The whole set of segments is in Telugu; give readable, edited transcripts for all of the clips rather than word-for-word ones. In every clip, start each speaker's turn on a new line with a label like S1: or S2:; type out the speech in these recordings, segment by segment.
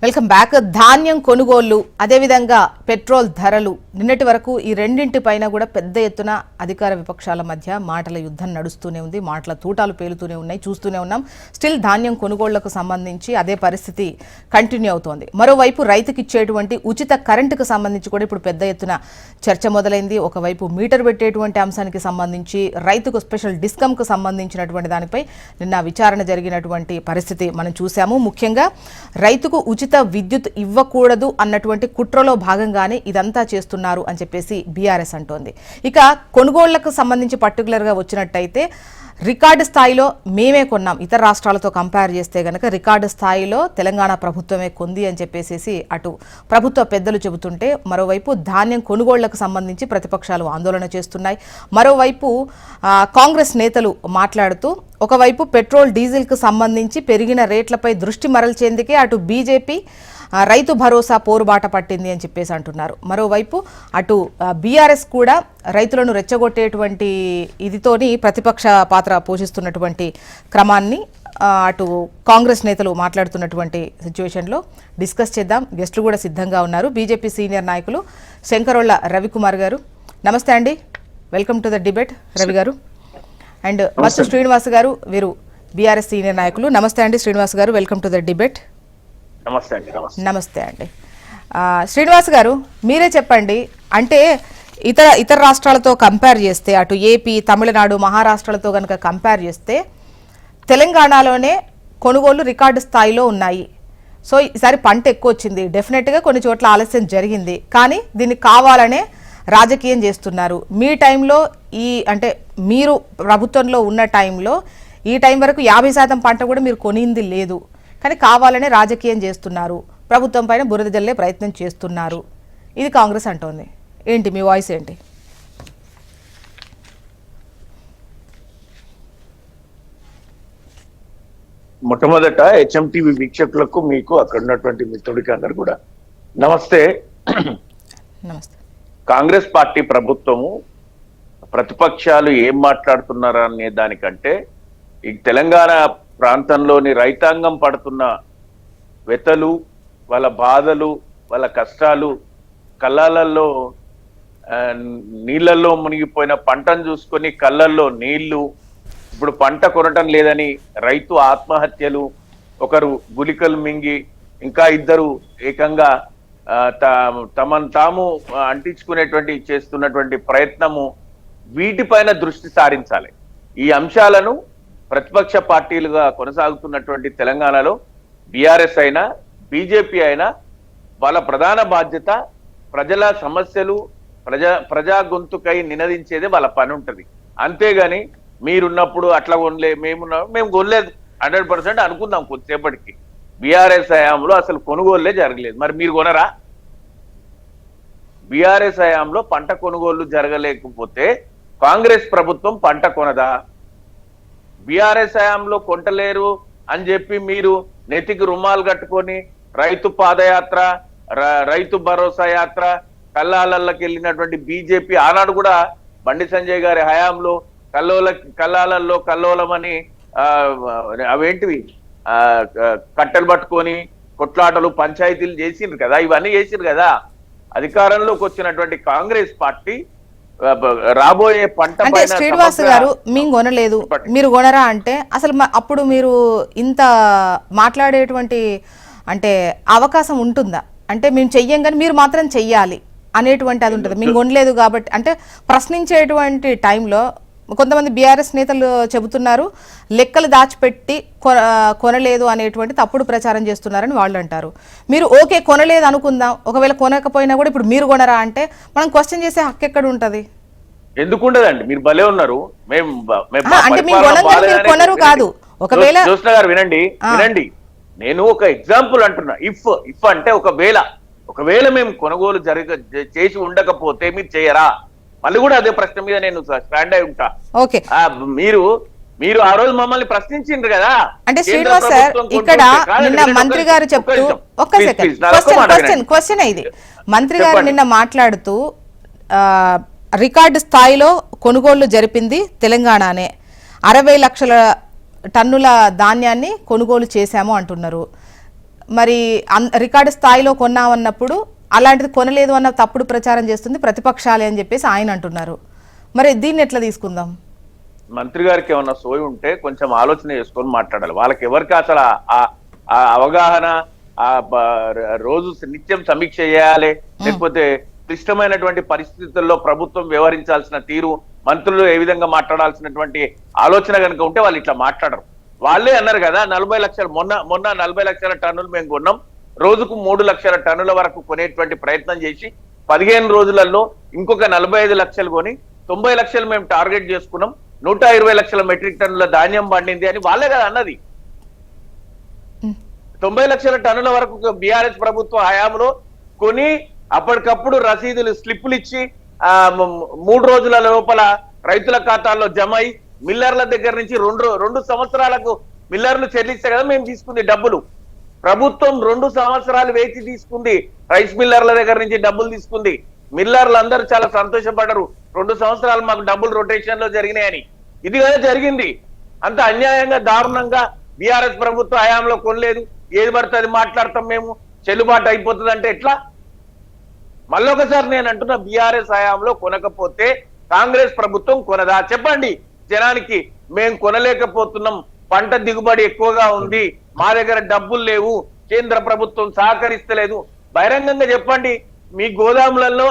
S1: Welcome back. ధాన్యం కొనుగోళ్లు అదేవిధంగా పెట్రోల్ ధరలు నిన్నటి వరకు ఈ రెండింటిపైన కూడా పెద్ద ఎత్తున అధికార విపక్షాల మధ్య మాటల యుద్ధం నడుస్తూనే ఉంది. మాటల తూటాలు పేలుతూనే ఉన్నాయి, చూస్తూనే ఉన్నాం. స్టిల్ ధాన్యం కొనుగోళ్లకు సంబంధించి అదే పరిస్థితి కంటిన్యూ అవుతోంది. మరోవైపు రైతుకి ఇచ్చేటువంటి ఉచిత కరెంటుకు సంబంధించి కూడా ఇప్పుడు పెద్ద ఎత్తున చర్చ మొదలైంది. ఒకవైపు మీటర్ పెట్టేటువంటి అంశానికి సంబంధించి, రైతుకు స్పెషల్ డిస్కమ్కు సంబంధించినటువంటి దానిపై నిన్న విచారణ జరిగినటువంటి పరిస్థితి మనం చూసాము. ముఖ్యంగా రైతుకు ఉచిత విద్యుత్ ఇవ్వకూడదు అన్నటువంటి కుట్రలో భాగంగానే ఇదంతా చేస్తున్నారు అని చెప్పేసి బీఆర్ఎస్ అంటోంది. ఇక కొనుగోళ్లకు సంబంధించి పర్టికులర్గా వచ్చినట్టయితే రికార్డు స్థాయిలో మేమే కొన్నాం, ఇతర రాష్ట్రాలతో కంపేర్ చేస్తే గనక రికార్డు స్థాయిలో తెలంగాణ ప్రభుత్వమే కొంది అని చెప్పేసి అటు ప్రభుత్వ పెద్దలు చెబుతుంటే, మరోవైపు ధాన్యం కొనుగోళ్లకు సంబంధించి ప్రతిపక్షాలు ఆందోళన చేస్తున్నాయి. మరోవైపు కాంగ్రెస్ నేతలు మాట్లాడుతూ ఒకవైపు పెట్రోల్ డీజిల్కు సంబంధించి పెరిగిన రేట్లపై దృష్టి మరల్చేందుకే అటు బీజేపీ రైతు భరోసా పోరుబాట పట్టింది అని చెప్పేసి అంటున్నారు. మరోవైపు అటు బీఆర్ఎస్ కూడా రైతులను రెచ్చగొట్టేటువంటి ఇదితోని ప్రతిపక్ష పాత్ర పోషిస్తున్నటువంటి క్రమాన్ని అటు కాంగ్రెస్ నేతలు మాట్లాడుతున్నటువంటి సిచ్యువేషన్లో డిస్కస్ చేద్దాం. గెస్టులు కూడా సిద్ధంగా ఉన్నారు. బీజేపీ సీనియర్ నాయకులు శంకరోళ్ళ రవికుమార్ గారు, నమస్తే అండి, welcome to the debate. Ravi గారు అండ్ మస్తు శ్రీనివాస్ గారు, వీరు బీఆర్ఎస్ సీనియర్ నాయకులు. నమస్తే అండి శ్రీనివాస్ గారు, వెల్కమ్ టు ద డిబేట్. నమస్తే అండి. శ్రీనివాస్ గారు, మీరే చెప్పండి, అంటే ఇతర రాష్ట్రాలతో కంపేర్ చేస్తే, అటు ఏపీ, తమిళనాడు, మహారాష్ట్రలతో కనుక కంపేర్ చేస్తే తెలంగాణలోనే కొనుగోళ్లు రికార్డు స్థాయిలో ఉన్నాయి. సో ఈసారి పంట ఎక్కువ వచ్చింది, డెఫినెట్గా కొన్ని చోట్ల ఆలస్యం జరిగింది, కానీ దీన్ని కావాలనే రాజకీయం చేస్తున్నారు. మీ టైంలో అంటే మీరు ప్రభుత్వంలో ఉన్న టైంలో ఈ టైం వరకు 50% పంట కూడా మీరు కొనింది లేదు, కానీ కావాలనే రాజకీయం చేస్తున్నారు, ప్రభుత్వం పైన బురద జల్లే ప్రయత్నం చేస్తున్నారు, ఇది కాంగ్రెస్ అంటోంది. ఏంటి మీ వాయిస్ ఏంటి?
S2: మొట్టమొదట హెచ్ఎంటీవీ వీక్షకులకు, మీకు అక్కడ ఉన్నటువంటి మిత్రుడికి అందరు కూడా నమస్తే.
S1: నమస్తే.
S2: కాంగ్రెస్ పార్టీ ప్రభుత్వము ప్రతిపక్షాలు ఏం మాట్లాడుతున్నారా అనే దానికంటే ఈ తెలంగాణ ప్రాంతంలోని రైతాంగం పడుతున్న వెతలు, వాళ్ళ బాధలు, వాళ్ళ కష్టాలు, కళ్ళల్లో నీళ్ళల్లో మునిగిపోయిన పంటను చూసుకొని కళ్ళల్లో నీళ్లు, ఇప్పుడు పంట కొనటం లేదని రైతు ఆత్మహత్యలు, ఒకరు గులికలు మింగి ఇంకా ఇద్దరు ఏకంగా తమను తాము అంటించుకునేటువంటి చేస్తున్నటువంటి ప్రయత్నము, వీటిపైన దృష్టి సారించాలి. ఈ అంశాలను ప్రతిపక్ష పార్టీలుగా కొనసాగుతున్నటువంటి తెలంగాణలో బీఆర్ఎస్ అయినా బీజేపీ అయినా వాళ్ళ ప్రధాన బాధ్యత ప్రజల సమస్యలు, ప్రజా గొంతుకై నినదించేదే వాళ్ళ పని ఉంటుంది. అంతేగాని మీరున్నప్పుడు అట్లా కొనలే, మేము కొనలేదు 100% అనుకుందాం కొద్దిసేపటికి. బీఆర్ఎస్ హయాంలో అసలు కొనుగోళ్లే జరగలేదు, మరి మీరు కొనరా? బీఆర్ఎస్ హయాంలో పంట కొనుగోళ్లు జరగలేకపోతే కాంగ్రెస్ ప్రభుత్వం పంట కొనదా? బీఆర్ఎస్ హయాంలో కొంటలేరు అని చెప్పి మీరు నెతికి రుమాలు కట్టుకొని రైతు పాదయాత్ర, రైతు భరోసా యాత్ర, కల్లాలకి వెళ్ళినటువంటి బీజేపీ ఆనాడు కూడా బండి సంజయ్ గారి హయాంలో కల్లాలల్లో కల్లోలమని అవేంటివి కట్టెలు పట్టుకొని కొట్లాటలు, పంచాయతీలు చేసిండ్రు కదా, ఇవన్నీ చేసిండ్రు కదా. అధికారంలోకి వచ్చినటువంటి కాంగ్రెస్ పార్టీ రాబోయే పంట
S1: అంటే శ్రీనివాస్ గారు, మేము కొనలేదు, మీరు కొనరా అంటే అసలు అప్పుడు మీరు ఇంత మాట్లాడేటువంటి అంటే అవకాశం ఉంటుందా? అంటే మేము చెయ్యం కానీ మీరు మాత్రం చెయ్యాలి అనేటువంటి అది ఉంటుంది. మేము కొనలేదు కాబట్టి అంటే ప్రశ్నించేటువంటి టైంలో కొంతమంది బీఆర్ఎస్ నేతలు చెబుతున్నారు, లెక్కలు దాచిపెట్టి కొనలేదు అనేటువంటి తప్పుడు ప్రచారం చేస్తున్నారని వాళ్ళు అంటారు. మీరు ఓకే కొనలేదు అనుకుందాం, ఒకవేళ కొనకపోయినా కూడా ఇప్పుడు మీరు కొనరా అంటే మనం క్వశ్చన్ చేసే హక్కు ఎక్కడ ఉంటది?
S2: ఎందుకుండదండి, మీరు భలే ఉన్నారు.
S1: అంటే మీరు కొనరు కాదు, ఒకవేళ
S2: జ్యోత్స్న గారు వినండి, నేను ఒక ఎగ్జాంపుల్ అంటున్నా. ఇఫ్ అంటే ఒకవేళ మేము కొనుగోలు చేసి ఉండకపోతే మీరు చేయరా? మళ్ళీ కూడా అదే ప్రశ్న మీద నేను స్టాండ్ అయి ఉంటా.
S1: ఓకే,
S2: మీరు ఆ రోజు మమ్మల్ని ప్రశ్నించిండ్రు కదా.
S1: అంటే శ్రీనివాస్ సార్, ఇక్కడ నిన్న మంత్రి గారు చెప్తూ, ఒక్క సెకండ్ క్వశ్చన్ ఇది, మంత్రి గారు నిన్న మాట్లాడుతూ రికార్డు స్థాయిలో కొనుగోళ్లు జరిపింది తెలంగాణనే, 60 లక్షల టన్నుల ధాన్యాన్ని కొనుగోలు చేశాము అంటున్నారు. మరి రికార్డు స్థాయిలో కొన్నామన్నప్పుడు అలాంటిది కొనలేదు అన్న తప్పుడు ప్రచారం చేస్తుంది ప్రతిపక్షాలే అని చెప్పేసి ఆయన అంటున్నారు. మరి దీన్ని ఎట్లా తీసుకుందాం?
S2: మంత్రి గారికి ఏమన్నా సోయి ఉంటే కొంచెం ఆలోచన చేసుకొని మాట్లాడాలి. వాళ్ళకి ఎవరికి అసలు ఆ అవగాహన, రోజు నిత్యం సమీక్ష చేయాలి, లేకపోతే క్లిష్టమైనటువంటి పరిస్థితుల్లో ప్రభుత్వం వ్యవహరించాల్సిన తీరు, మంత్రులు ఏ విధంగా మాట్లాడాల్సినటువంటి ఆలోచన కనుక ఉంటే వాళ్ళు ఇట్లా మాట్లాడరు. వాళ్ళే అన్నారు కదా 40 లక్షలు, మొన్న 40 లక్షల టన్నులు మేము కొన్నాం, రోజుకు 3 లక్షల టన్నుల వరకు కొనేటువంటి ప్రయత్నం చేసి 15 రోజులలో ఇంకొక 45 లక్షలు కొని 90 లక్షలు మేము టార్గెట్ చేసుకున్నాం, 120 లక్షల మెట్రిక్ టన్నుల ధాన్యం పండింది అని వాళ్ళే కదా అన్నది. 90 లక్షల టన్నుల వరకు బీఆర్ఎస్ ప్రభుత్వ హయాంలో కొని అప్పటికప్పుడు రసీదులు, స్లిప్పులు ఇచ్చి 3 రోజుల లోపల రైతుల ఖాతాల్లో జమ అయి మిల్లర్ల దగ్గర నుంచి 2 సంవత్సరాలకు మిల్లర్లు చెల్లిస్తే కదా మేము తీసుకుంది డబ్బులు. ప్రభుత్వం 2 సంవత్సరాలు వేచి తీసుకుంది, రైస్ మిల్లర్ల దగ్గర నుంచి డబ్బులు తీసుకుంది. మిల్లర్లు అందరూ చాలా సంతోషపడ్డారు, 2 సంవత్సరాలు మాకు డబ్బులు రొటేషన్ లో జరిగినాయని. ఇది కదా జరిగింది. అంత అన్యాయంగా, దారుణంగా బీఆర్ఎస్ ప్రభుత్వ హయాంలో కొనలేదు, ఏది పడితే అది మాట్లాడతాం మేము, చెల్లుబాటు అయిపోతుంది అంటే ఎట్లా? మళ్ళొకసారి నేను అంటున్నా, బీఆర్ఎస్ హయాంలో కొనకపోతే కాంగ్రెస్ ప్రభుత్వం కొనదా? చెప్పండి జనానికి. మేము కొనలేకపోతున్నాం, పంట దిగుబడి ఎక్కువగా ఉంది, మా దగ్గర డబ్బులు లేవు, కేంద్ర ప్రభుత్వం సహకరిస్తలేదు, బహిరంగంగా చెప్పండి. మీ గోదాములలో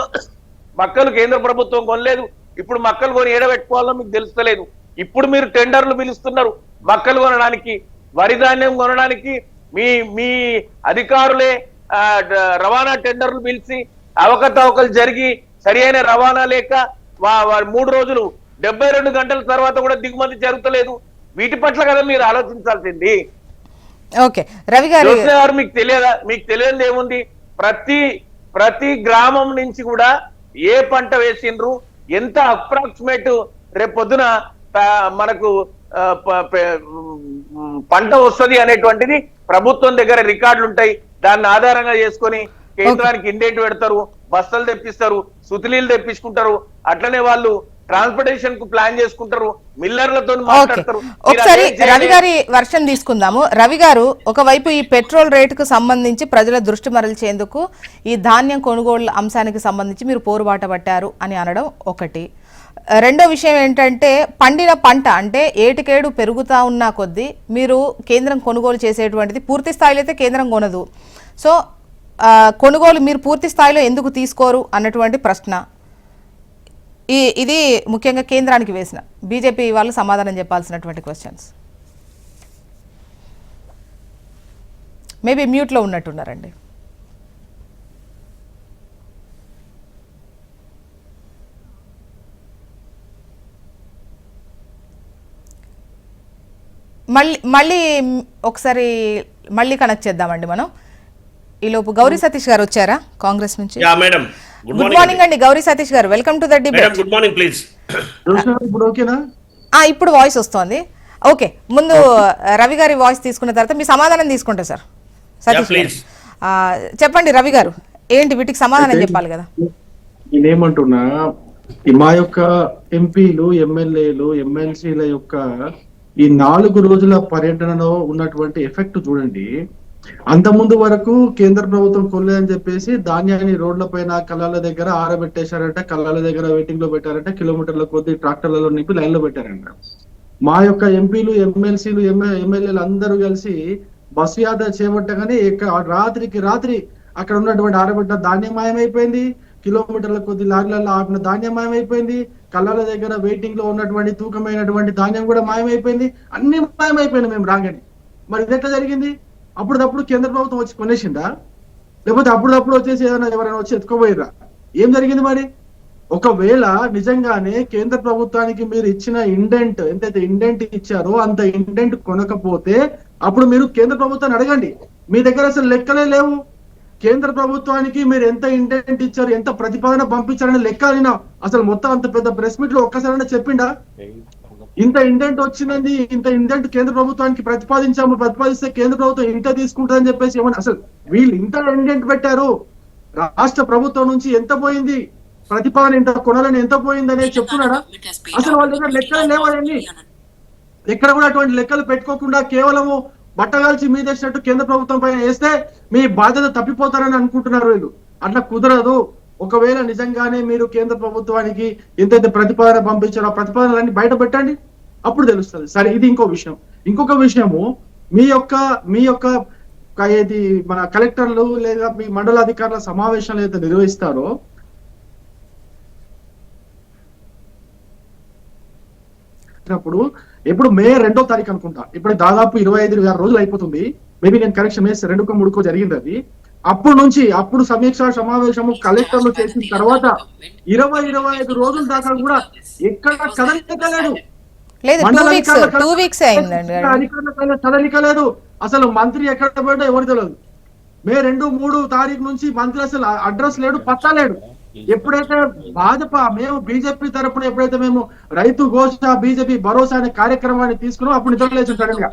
S2: మక్కలు కేంద్ర ప్రభుత్వం కొనలేదు, ఇప్పుడు మక్కలు కొని ఏడబెట్టుకోవాలో మీకు తెలుస్తలేదు. ఇప్పుడు మీరు టెండర్లు పిలుస్తున్నారు మక్కలు కొనడానికి, వరి ధాన్యం కొనడానికి. మీ అధికారులే రవాణా టెండర్లు పిలిచి అవకతవకలు జరిగి సరి అయిన రవాణా లేక 3 రోజులు 72 గంటల తర్వాత కూడా దిగుమతి జరుగుతలేదు. వీటి పట్ల కదా మీరు ఆలోచించాల్సింది.
S1: ఓకే రవి గారు,
S2: మీకు తెలియదా? మీకు తెలియదు ఏముంది? ప్రతి గ్రామం నుంచి కూడా ఏ పంట వేసిండ్రు, ఎంత అప్రాక్సిమేట్ రేపు పొద్దున మనకు పంట వస్తుంది అనేటువంటిది ప్రభుత్వం దగ్గర రికార్డులు ఉంటాయి. దాన్ని ఆధారంగా చేసుకొని కేంద్రానికి ఇండెంట్ పెడతారు, బస్తలు తెప్పిస్తారు, సుతిలీలు తెప్పించుకుంటారు. అట్లనే వాళ్ళు ట్రాన్స్పోర్టేషన్ కు ప్లాన్ చేసుకుంటారు, మిల్లర్లతో మాట్లాడతారు.
S1: ఒకసారి రవి గారి వర్షం తీసుకుందాము. రవి గారు, ఒకవైపు ఈ పెట్రోల్ రేటుకు సంబంధించి ప్రజల దృష్టి మరల్చేందుకు ఈ ధాన్యం కొనుగోళ్ల అంశానికి సంబంధించి మీరు పోరుబాట పట్టారు అని అనడం ఒకటి. రెండో విషయం ఏంటంటే, పండిన పంట అంటే ఏటికేడు పెరుగుతా ఉన్న కొద్దీ మీరు కేంద్రం కొనుగోలు చేసేటువంటిది పూర్తి స్థాయిలో అయితే కేంద్రం కొనదు. సో కొనుగోలు మీరు పూర్తి స్థాయిలో ఎందుకు తీసుకోరు అన్నటువంటి ప్రశ్న. ఇది ముఖ్యంగా కేంద్రానికి వేసిన బీజేపీ వాళ్ళు సమాధానం చెప్పాల్సినటువంటి క్వశ్చన్స్. మేబీ మ్యూట్లో ఉన్నట్టున్నారండి. మళ్ళీ ఒకసారి కనెక్ట్ చేద్దామండి మనం. ఈలోపు గౌరీ సతీష్ గారు వచ్చారా కాంగ్రెస్ నుంచి? గుడ్ మార్నింగ్ అండి గౌరీ సతీష్ గారు, welcome to the debate.
S3: Good morning please.
S4: ఇప్పుడు ఓకేనా?
S1: ఇప్పుడు వాయిస్ వస్తోంది. ఓకే, ముందు రవి గారి వాయిస్ తీసుకున్న తర్వాత మీ సమాధానం తీసుకుంటా సార్. సతీష్ గారు చెప్పండి. రవి గారు ఏంటి వీటికి సమాధానం చెప్పాలి కదా.
S4: నేనేమంటున్నా, మా యొక్క ఎంపీలు, ఎమ్మెల్యేలు, ఎమ్మెల్సీల యొక్క ఈ 4 రోజుల పర్యటనలో ఉన్నటువంటి ఎఫెక్ట్ చూడండి. అంత ముందు వరకు కేంద్ర ప్రభుత్వం కొనలేదని చెప్పేసి ధాన్యాన్ని రోడ్ల పైన, కళ్ళాల దగ్గర ఆరబెట్టేశారంట, కళ్ళాల దగ్గర వెయిటింగ్ లో పెట్టారంట, కిలోమీటర్ల కొద్ది ట్రాక్టర్లలో నింపి లైన్ లో పెట్టారంట. మా యొక్క ఎంపీలు, ఎమ్మెల్సీలు, ఎమ్మెల్యేలు అందరూ కలిసి బస్సు యాత్ర చేపట్టగానే రాత్రికి రాత్రి అక్కడ ఉన్నటువంటి ఆరబెట్ట ధాన్యం మాయమైపోయింది, కిలోమీటర్ల కొద్ది లారీలలో ఆపిన ధాన్యం మాయమైపోయింది, కళ్ళాల దగ్గర వెయిటింగ్ లో ఉన్నటువంటి తూకమైనటువంటి ధాన్యం కూడా మాయమైపోయింది. అన్ని మాయమైపోయింది మేము రాగానే. మరి ఇది ఎట్లా జరిగింది? అప్పుడప్పుడు కేంద్ర ప్రభుత్వం వచ్చి కొనేసిందా, లేకపోతే అప్పుడప్పుడు వచ్చేసి ఎవరైనా వచ్చి ఎత్తుకోబోయిరా? ఏం జరిగింది మరి? ఒకవేళ నిజంగానే కేంద్ర ప్రభుత్వానికి మీరు ఇచ్చిన ఇండెంట్, ఎంతైతే ఇండెంట్ ఇచ్చారో అంత ఇండెంట్ కొనకపోతే అప్పుడు మీరు కేంద్ర ప్రభుత్వాన్ని అడగండి. మీ దగ్గర అసలు లెక్కలే లేవు. కేంద్ర ప్రభుత్వానికి మీరు ఎంత ఇండెంట్ ఇచ్చారు, ఎంత ప్రతిపాదన పంపించారని లెక్క అడిగినా అసలు మొత్తం అంత పెద్ద ప్రెస్ మీట్ లో ఒక్కసారైనా చెప్పిండా? ఇంత ఇండెంట్ వచ్చింది, ఇంత ఇండెంట్ కేంద్ర ప్రభుత్వానికి ప్రతిపాదిస్తే కేంద్ర ప్రభుత్వం ఇంత తీసుకుంటుందని చెప్పేసి ఏమన్నా, అసలు వీళ్ళు ఇంత ఇండెంట్ పెట్టారు, రాష్ట్ర ప్రభుత్వం నుంచి ఎంత పోయింది, ప్రతిపాదన ఇంత కొనాలని ఎంత పోయింది అనేది చెప్తున్నాడా? అసలు వాళ్ళ దగ్గర లెక్కలు లేవని ఎక్కడ కూడా అటువంటి లెక్కలు పెట్టుకోకుండా కేవలము బట్టగాల్చి మీదేసినట్టు కేంద్ర ప్రభుత్వం పైన వేస్తే మీ బాధ్యత తప్పిపోతారని అనుకుంటున్నారు వీళ్ళు. అట్లా కుదరదు. ఒకవేళ నిజంగానే మీరు కేంద్ర ప్రభుత్వానికి ఎంతైతే ప్రతిపాదన పంపించారో ఆ ప్రతిపాదనలన్నీ బయట పెట్టండి, అప్పుడు తెలుస్తుంది. సరే, ఇది ఇంకో విషయం. ఇంకొక విషయము, మీ యొక్క ఏది మన కలెక్టర్లు లేదా మీ మండల అధికారుల సమావేశాలు అయితే నిర్వహిస్తారో ఎప్పుడు మే 2వ తారీఖు అనుకుంటా, ఇప్పుడు దాదాపు 25-26 రోజులు అయిపోతుంది. మేబీ నేను కరెక్షన్ మే 2కో 3కో జరిగింది అది. అప్పుడు సమీక్ష సమావేశము కలెక్టర్లు చేసిన తర్వాత 20-25 రోజుల దాకా కూడా ఎక్కడ కదలికలేదు.
S1: లేదు, 2 వీక్స్ అయిందండి.
S4: కదలిక లేదు. అసలు మంత్రి ఎక్కడ పోయినా ఎవరు తెలియదు. మే 2-3 తారీఖు నుంచి మంత్రి అసలు అడ్రస్ లేడు, పత్తా లేడు. ఎప్పుడైతే భాజపా మేము బీజేపీ తరపున ఎప్పుడైతే మేము రైతు ఘోష బీజేపీ భరోసా అనే కార్యక్రమాన్ని తీసుకున్నాం, అప్పుడు నిద్ర లేచి సడన్ గా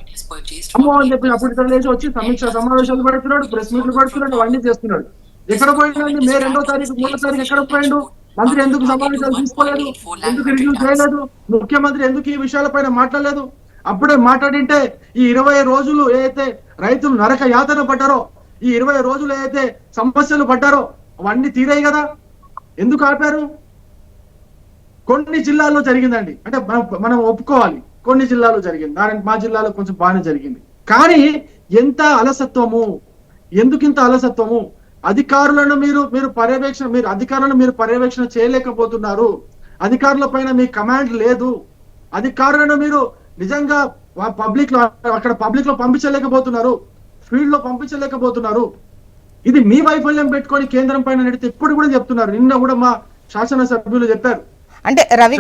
S4: అమ్మో అని చెప్పి అప్పుడు నిద్ర లేచి వచ్చి సమీక్ష సమావేశాలు పెడుతున్నాడు, ప్రెస్ మీట్లు పెడుతున్నాడు, అవన్నీ చేస్తున్నాడు. ఎక్కడ పోయిందండి? మే 2వ తారీఖు 3వ తారీఖు ఎక్కడ పోయిండు? మంత్రి ఎందుకు సమావేశాలు తీసుకోలేదు? ఎందుకు రివ్యూ చేయలేదు? ముఖ్యమంత్రి ఎందుకు ఈ విషయాలపైన మాట్లాడలేదు? అప్పుడే మాట్లాడింటే ఈ 20 రోజులు ఏదైతే రైతులు నరక యాతన పడ్డారో, ఈ 20 రోజులు ఏదైతే సమస్యలు పడ్డారో అవన్నీ తీరాయి కదా. ఎందుకు ఆపారు? కొన్ని జిల్లాల్లో జరిగిందండి, అంటే మనం ఒప్పుకోవాలి, కొన్ని జిల్లాల్లో జరిగింది. మా జిల్లాలో కొంచెం బాగానే జరిగింది. కానీ ఎంత అలసత్వము, ఎందుకింత అలసత్వము? అధికారులను మీరు పర్యవేక్షణ చేయలేకపోతున్నారు. అధికారుల పైన మీ కమాండ్ లేదు. అధికారులను మీరు నిజంగా పబ్లిక్ లో పంపించలేకపోతున్నారు, ఫీల్డ్ లో పంపించలేకపోతున్నారు. ఇది మీ వైఫల్యం పెట్టుకొని కేంద్రం పైన నడితే ఎప్పుడు కూడా చెప్తున్నారు. నిన్న కూడా మా శాసనసభ్యులు చెప్పారు.
S1: అంటే రవి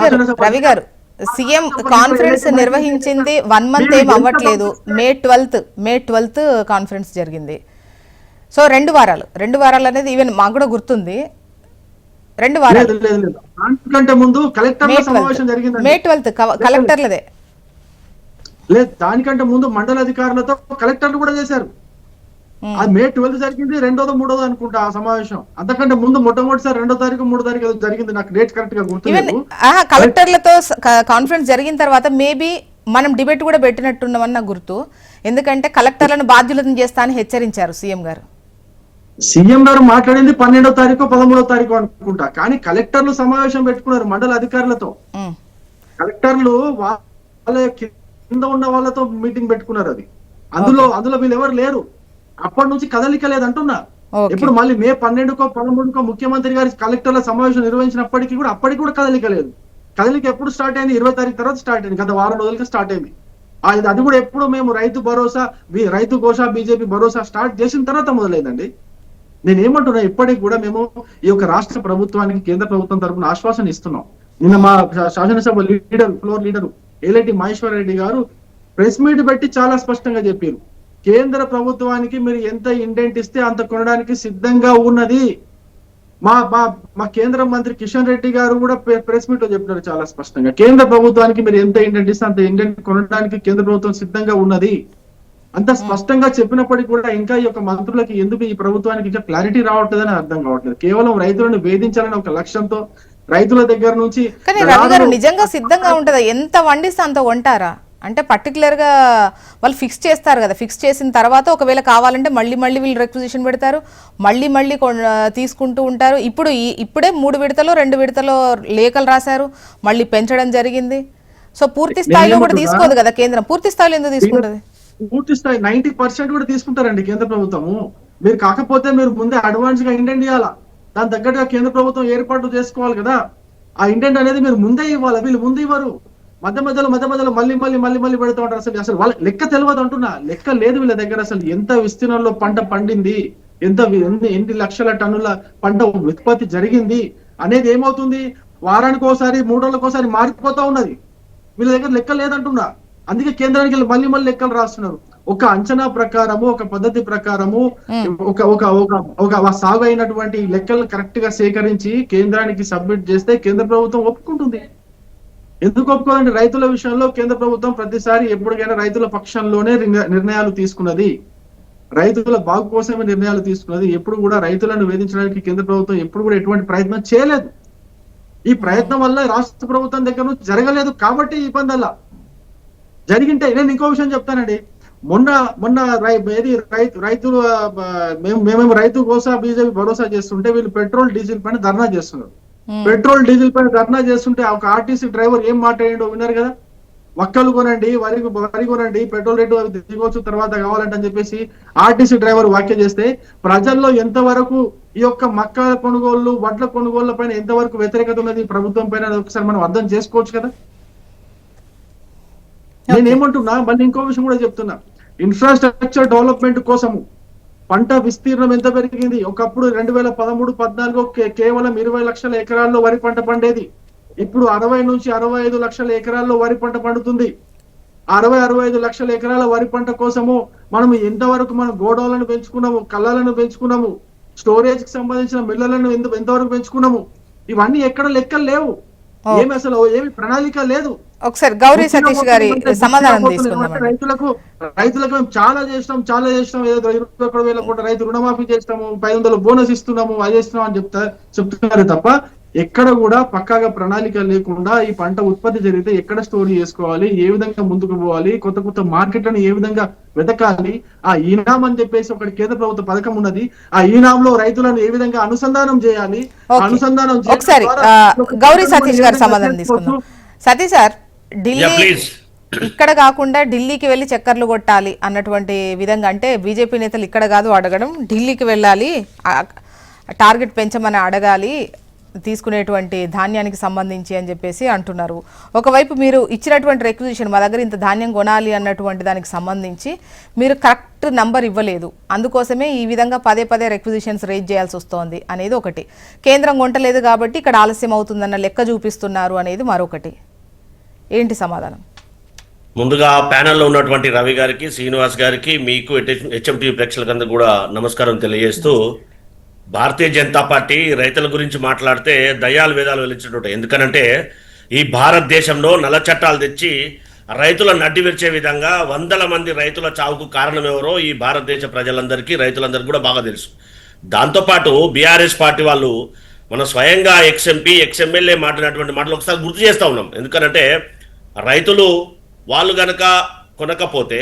S1: గారు సీఎం కాన్ఫరెన్స్ నిర్వహించింది 1 మంత్ ఏం అవ్వట్లేదు. మే 12th కాన్ఫరెన్స్ జరిగింది. సో 2 వారాలు అనేది ఈవెన్ మాకు కూడా గుర్తుంది. 2 వారాలు
S4: దానికంటే ముందు కలెక్టర్ల సమావేశం జరిగింది.
S1: మే 12th కలెక్టర్లదే
S4: లేదు, దానికంటే ముందు మండల అధికారులతో కలెక్టర్లు కూడా చేశారు. అది మే 12 జరిగింది, 2వ 3వ అనుకుంటా ఆ సమావేశం. అంతకంటే ముందు మొట్టమొదటిసారి 2వ తారీఖు 3వ తారీఖు జరిగింది. నాకు డేట్ కరెక్ట్ గా గుర్తులేదు.
S1: కలెక్టర్లతో కాన్ఫరెన్స్ జరిగిన తర్వాత మేబీ మనం డిబేట్ కూడా పెట్టినట్టున్నామని నాకు గుర్తు. ఎందుకంటే కలెక్టర్లను బాధ్యులను చేస్తా అని హెచ్చరించారు సీఎం గారు
S4: మాట్లాడింది 12వ తారీఖు 13వ తారీఖు అనుకుంటా. కానీ కలెక్టర్లు సమావేశం పెట్టుకున్నారు మండల అధికారులతో. కలెక్టర్లు వాళ్ళ కింద ఉన్న వాళ్ళతో మీటింగ్ పెట్టుకున్నారు. అది అందులో వీళ్ళు ఎవరు లేరు. అప్పటి నుంచి కదలిక లేదంటున్నా. ఇప్పుడు మళ్ళీ మే 12కో 13కో ముఖ్యమంత్రి గారి కలెక్టర్ల సమావేశం నిర్వహించినప్పటికీ కూడా అప్పటికి కూడా కదలిక లేదు. కదలిక ఎప్పుడు స్టార్ట్ అయింది? 20 తారీఖు తర్వాత స్టార్ట్ అయింది. గత వారం రోజులకి స్టార్ట్ అయింది. అది కూడా ఎప్పుడు మేము రైతు ఘోష బీజేపీ భరోసా స్టార్ట్ చేసిన తర్వాత మొదలైందండి. నేనేమంటున్నా, ఇప్పటికి కూడా మేము ఈ యొక్క రాష్ట్ర ప్రభుత్వానికి కేంద్ర ప్రభుత్వం తరఫున ఆశ్వాసన ఇస్తున్నాం. నిన్న మా శాసనసభ ఫ్లోర్ లీడరు ఏలేటి మహేశ్వర రెడ్డి గారు ప్రెస్ మీట్ పెట్టి చాలా స్పష్టంగా చెప్పారు. కేంద్ర ప్రభుత్వానికి మీరు ఎంత ఇండెంట్ ఇస్తే అంత కొనడానికి సిద్ధంగా ఉన్నది. మా కేంద్ర మంత్రి కిషన్ రెడ్డి గారు కూడా ప్రెస్ మీట్ లో చెప్పినారు చాలా స్పష్టంగా. కేంద్ర ప్రభుత్వానికి మీరు ఎంత ఇండెంట్ ఇస్తే అంత ఇండెంట్ కొనడానికి కేంద్ర ప్రభుత్వం సిద్ధంగా ఉన్నది. అంత స్పష్టంగా చెప్పినప్పటికీ కూడా ఇంకా ఈ యొక్క మంత్రులకి ఎందుకు ఈ ప్రభుత్వానికి ఇంకా క్లారిటీ రావట్లేదని అర్థం కావట్లేదు. కేవలం రైతులను వేధించాలని ఒక లక్ష్యంతో రైతుల దగ్గర నుంచి.
S1: కానీ రవి గారు నిజంగా సిద్ధంగా ఉంటుందా? ఎంత వండిస్తే అంత వంటారా? అంటే పర్టికులర్ గా వాళ్ళు ఫిక్స్ చేస్తారు కదా, ఫిక్స్ చేసిన తర్వాత ఒకవేళ కావాలంటే మళ్ళీ వీళ్ళు రిక్విజిషన్ పెడతారు, మళ్ళీ తీసుకుంటూ ఉంటారు. ఇప్పుడే 3 విడతలో 2 విడతలో లేఖలు రాశారు, మళ్ళీ పెంచడం జరిగింది. సో పూర్తి స్థాయిలో కూడా తీసుకోదు కదా కేంద్రం. పూర్తి స్థాయిలో ఎందుకు తీసుకుంటది?
S4: పూర్తి స్థాయి 90% కూడా తీసుకుంటారండి కేంద్ర ప్రభుత్వము. మీరు కాకపోతే మీరు ముందే అడ్వాన్స్ గా ఇండెంట్ ఇవ్వాలా, దాని తగ్గట్టుగా కేంద్ర ప్రభుత్వం ఏర్పాటు చేసుకోవాలి కదా. ఆ ఇండెంట్ అనేది మీరు ముందే ఇవ్వాలి. వీళ్ళు ముందు ఇవ్వరు, మధ్య మధ్యలో మళ్ళీ పెడుతూ ఉంటారు. అసలు వాళ్ళ లెక్క తెలియదు అంటున్నా. లెక్క లేదు వీళ్ళ దగ్గర. అసలు ఎంత విస్తీర్ణంలో పంట పండింది, ఎన్ని లక్షల టన్నుల పంట ఉత్పత్తి జరిగింది అనేది ఏమవుతుంది, వారానికి ఒకసారి 3 రోజులకు ఒకసారి మారిపోతా ఉన్నది. వీళ్ళ దగ్గర లెక్క లేదంటున్నా. అందుకే కేంద్రానికి మళ్ళీ లెక్కలు రాస్తున్నారు. ఒక అంచనా ప్రకారము, ఒక పద్ధతి ప్రకారము, ఒక సాగు అయినటువంటి లెక్కలు కరెక్ట్ గా సేకరించి కేంద్రానికి సబ్మిట్ చేస్తే కేంద్ర ప్రభుత్వం ఒప్పుకుంటుంది. ఎందుకు ఒప్పుకోదండి? రైతుల విషయంలో కేంద్ర ప్రభుత్వం ప్రతిసారి ఎప్పటికైనా రైతుల పక్షంలోనే నిర్ణయాలు తీసుకున్నది, రైతుల బాగు కోసమే నిర్ణయాలు తీసుకున్నది. ఎప్పుడు కూడా రైతులను వేధించడానికి కేంద్ర ప్రభుత్వం ఎప్పుడు కూడా ఎటువంటి ప్రయత్నం చేయలేదు. ఈ ప్రయత్నం వల్ల రాష్ట్ర ప్రభుత్వం దగ్గర నుంచి జరగలేదు కాబట్టి ఈ ఇబ్బంది అలా జరిగింటే. నేను ఇంకో విషయం చెప్తానండి. మొన్న మొన్న రైతులు మేమేమో రైతు కోసం బీజేపీ భరోసా చేస్తుంటే వీళ్ళు పెట్రోల్ డీజిల్ పైన ధర్నా చేస్తున్నారు. పెట్రోల్ డీజిల్ పైన ధర్నా చేస్తుంటే ఒక ఆర్టీసీ డ్రైవర్ ఏం మాట్లాడిండో విన్నారు కదా. మక్కలు కొనండి, వరి కొనండి, పెట్రోల్ రేటు అవి దిగొచ్చు తర్వాత కావాలంటే అని చెప్పేసి ఆర్టీసీ డ్రైవర్ వ్యాఖ్య చేస్తే ప్రజల్లో ఎంతవరకు ఈ యొక్క మక్కల కొనుగోళ్లు వడ్ల కొనుగోళ్ల పైన ఎంతవరకు వ్యతిరేకత ఉన్నది ప్రభుత్వం పైన ఒకసారి మనం అర్థం చేసుకోవచ్చు కదా. నేనేమంటున్నా, మళ్ళీ ఇంకో విషయం కూడా చెప్తున్నా, ఇన్ఫ్రాస్ట్రక్చర్ డెవలప్మెంట్ కోసము పంట విస్తీర్ణం ఎంత పెరిగింది. ఒకప్పుడు 2013-14 కేవలం 20 లక్షల ఎకరాల్లో వరి పంట పండేది. ఇప్పుడు 60 నుంచి 65 లక్షల ఎకరాల్లో వరి పంట పండుతుంది. 60-65 లక్షల ఎకరాల వరి పంట కోసము మనం ఎంతవరకు మనం గోడౌన్లను పెంచుకున్నాము, కళ్ళలను పెంచుకున్నాము, స్టోరేజ్ కి సంబంధించిన మిల్లలను ఎంతవరకు పెంచుకున్నాము. ఇవన్నీ ఎక్కడ లెక్కలు లేవు. ఏమి అసలు ఏమి ప్రణాళిక లేదు.
S1: ఒకసారి గౌరీ సతీష్ గారి సమాధానం తీసుకుందాం.
S4: రైతులకు మేము చాలా చేసినాం ఏదో 21,000 కోట్ల రైతు రుణమాఫీ చేస్తాము, 500 బోనస్ ఇస్తున్నాము, అది చేస్తున్నాం అని చెప్తున్నారు తప్ప ఎక్కడ కూడా పక్కాగా ప్రణాళిక లేకుండా ఈ పంట ఉత్పత్తి జరిగితే ఎక్కడ స్టోర్ చేసుకోవాలి, ఏ విధంగా ముందుకు పోవాలి, కొత్త కొత్త మార్కెట్లను ఏ విధంగా వెతకాలి. ఆ ఈనాం అని చెప్పేసి ఒకటి కేంద్ర ప్రభుత్వ పథకం ఉన్నది. ఆ ఈనాంలో రైతులను ఏ విధంగా అనుసంధానం చేయాలి, అనుసంధానం
S1: ఒకసారి గౌరీ సతీష్ గారు సమాధానం తీసుకుందాం. సతీష్ సార్, ఢిల్లీ ఇక్కడ కాకుండా ఢిల్లీకి వెళ్ళి చక్కర్లు కొట్టాలి అన్నటువంటి విధంగా, అంటే బీజేపీ నేతలు ఇక్కడ కాదు అడగడం, ఢిల్లీకి వెళ్ళాలి, టార్గెట్ పెంచమని అడగాలి తీసుకునేటువంటి ధాన్యానికి సంబంధించి అని చెప్పేసి అంటున్నారు. ఒకవైపు మీరు ఇచ్చినటువంటి రిక్విజిషన్, మా దగ్గర ఇంత ధాన్యం కొనాలి అన్నటువంటి దానికి సంబంధించి మీరు కరెక్ట్ నంబర్ ఇవ్వలేదు, అందుకోసమే ఈ విధంగా పదే రిక్విజిషన్స్ రేజ్ చేయాల్సి వస్తోంది అనేది ఒకటి. కేంద్రం కొంటలేదు కాబట్టి ఇక్కడ ఆలస్యం అవుతుందన్న లెక్క చూపిస్తున్నారు అనేది మరొకటి. ఏంటి సమాధానం?
S3: ముందుగా ప్యానెల్లో ఉన్నటువంటి రవి గారికి, శ్రీనివాస్ గారికి, మీకు హెచ్ఎంటీవీ ప్రేక్షకులందరూ కూడా నమస్కారం తెలియజేస్తూ, భారతీయ జనతా పార్టీ రైతుల గురించి మాట్లాడితే దయ్యాలు వేదాలు వెలించినట్టు. ఎందుకనంటే ఈ భారతదేశంలో నల్ల చట్టాలు తెచ్చి రైతులను నడ్డి విరిచే విధంగా వందల మంది రైతుల చావుకు కారణం ఎవరో ఈ భారతదేశ ప్రజలందరికీ, రైతులందరికీ కూడా బాగా తెలుసు. దాంతోపాటు బీఆర్ఎస్ పార్టీ వాళ్ళు మన స్వయంగా ఎక్స్ఎంపీ ఎక్స్ఎమ్మెల్యే మాట్లాడినటువంటి మాటలు ఒకసారి గుర్తు చేస్తూ ఉన్నాం. ఎందుకనంటే రైతులు వాళ్ళు గనక కొనకపోతే,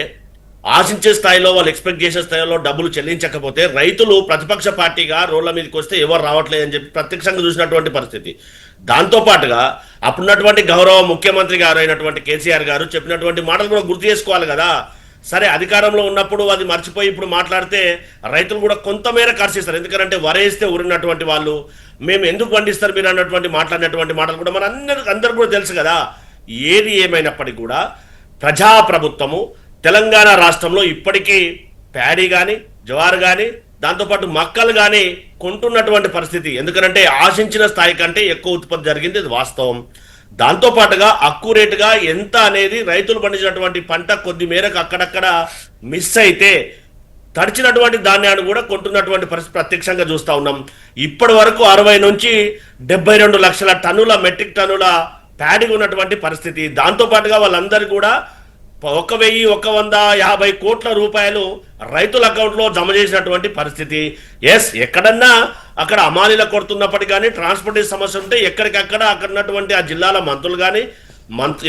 S3: ఆశించే స్థాయిలో వాళ్ళు ఎక్స్పెక్ట్ చేసే స్థాయిలో డబ్బులు చెల్లించకపోతే రైతులు ప్రతిపక్ష పార్టీగా రోడ్ల మీదకి వస్తే ఎవరు రావట్లేదు అని చెప్పి ప్రత్యక్షంగా చూసినటువంటి పరిస్థితి. దాంతోపాటుగా అప్పుడున్నటువంటి గౌరవ ముఖ్యమంత్రి గారు అయినటువంటి కేసీఆర్ గారు చెప్పినటువంటి మాటలు కూడా గుర్తు చేసుకోవాలి కదా. సరే, అధికారంలో ఉన్నప్పుడు అది మర్చిపోయి ఇప్పుడు మాట్లాడితే రైతులు కూడా కొంతమేర కర్షిస్తారు. ఎందుకంటే వరేస్తే ఉరినటువంటి వాళ్ళు మేము ఎందుకు పండిస్తారు మీరు అన్నటువంటి మాట్లాడినటువంటి మాటలు కూడా మన అందరికి కూడా తెలుసు కదా. ఏది ఏమైనప్పటికీ కూడా ప్రజాప్రభుత్వము తెలంగాణ రాష్ట్రంలో ఇప్పటికీ ప్యాడీ కానీ, జవార్ కానీ, దాంతోపాటు మక్కలు కానీ కొంటున్నటువంటి పరిస్థితి. ఎందుకంటే ఆశించిన స్థాయి కంటే ఎక్కువ ఉత్పత్తి జరిగింది, ఇది వాస్తవం. దాంతోపాటుగా అక్యురేట్గా ఎంత అనేది రైతులు పండించినటువంటి పంట కొద్ది మేరకు అక్కడక్కడ మిస్ అయితే తడిచినటువంటి ధాన్యాన్ని కూడా కొంటున్నటువంటి పరిస్థితి ప్రత్యక్షంగా చూస్తూ ఉన్నాం. ఇప్పటి వరకు 60 నుంచి 72 లక్షల టన్నుల మెట్రిక్ టన్నుల ప్యాడీ ఉన్నటువంటి పరిస్థితి. దాంతోపాటుగా వాళ్ళందరూ కూడా 1,150 కోట్ల రూపాయలు రైతుల అకౌంట్లో జమ చేసినటువంటి పరిస్థితి. ఎస్, ఎక్కడన్నా అక్కడ అమాలీల కొడుతున్నప్పటికీ కానీ ట్రాన్స్పోర్టేషన్ సమస్య ఉంటే ఎక్కడికక్కడ అక్కడ ఉన్నటువంటి ఆ జిల్లాల మంత్రులు కానీ,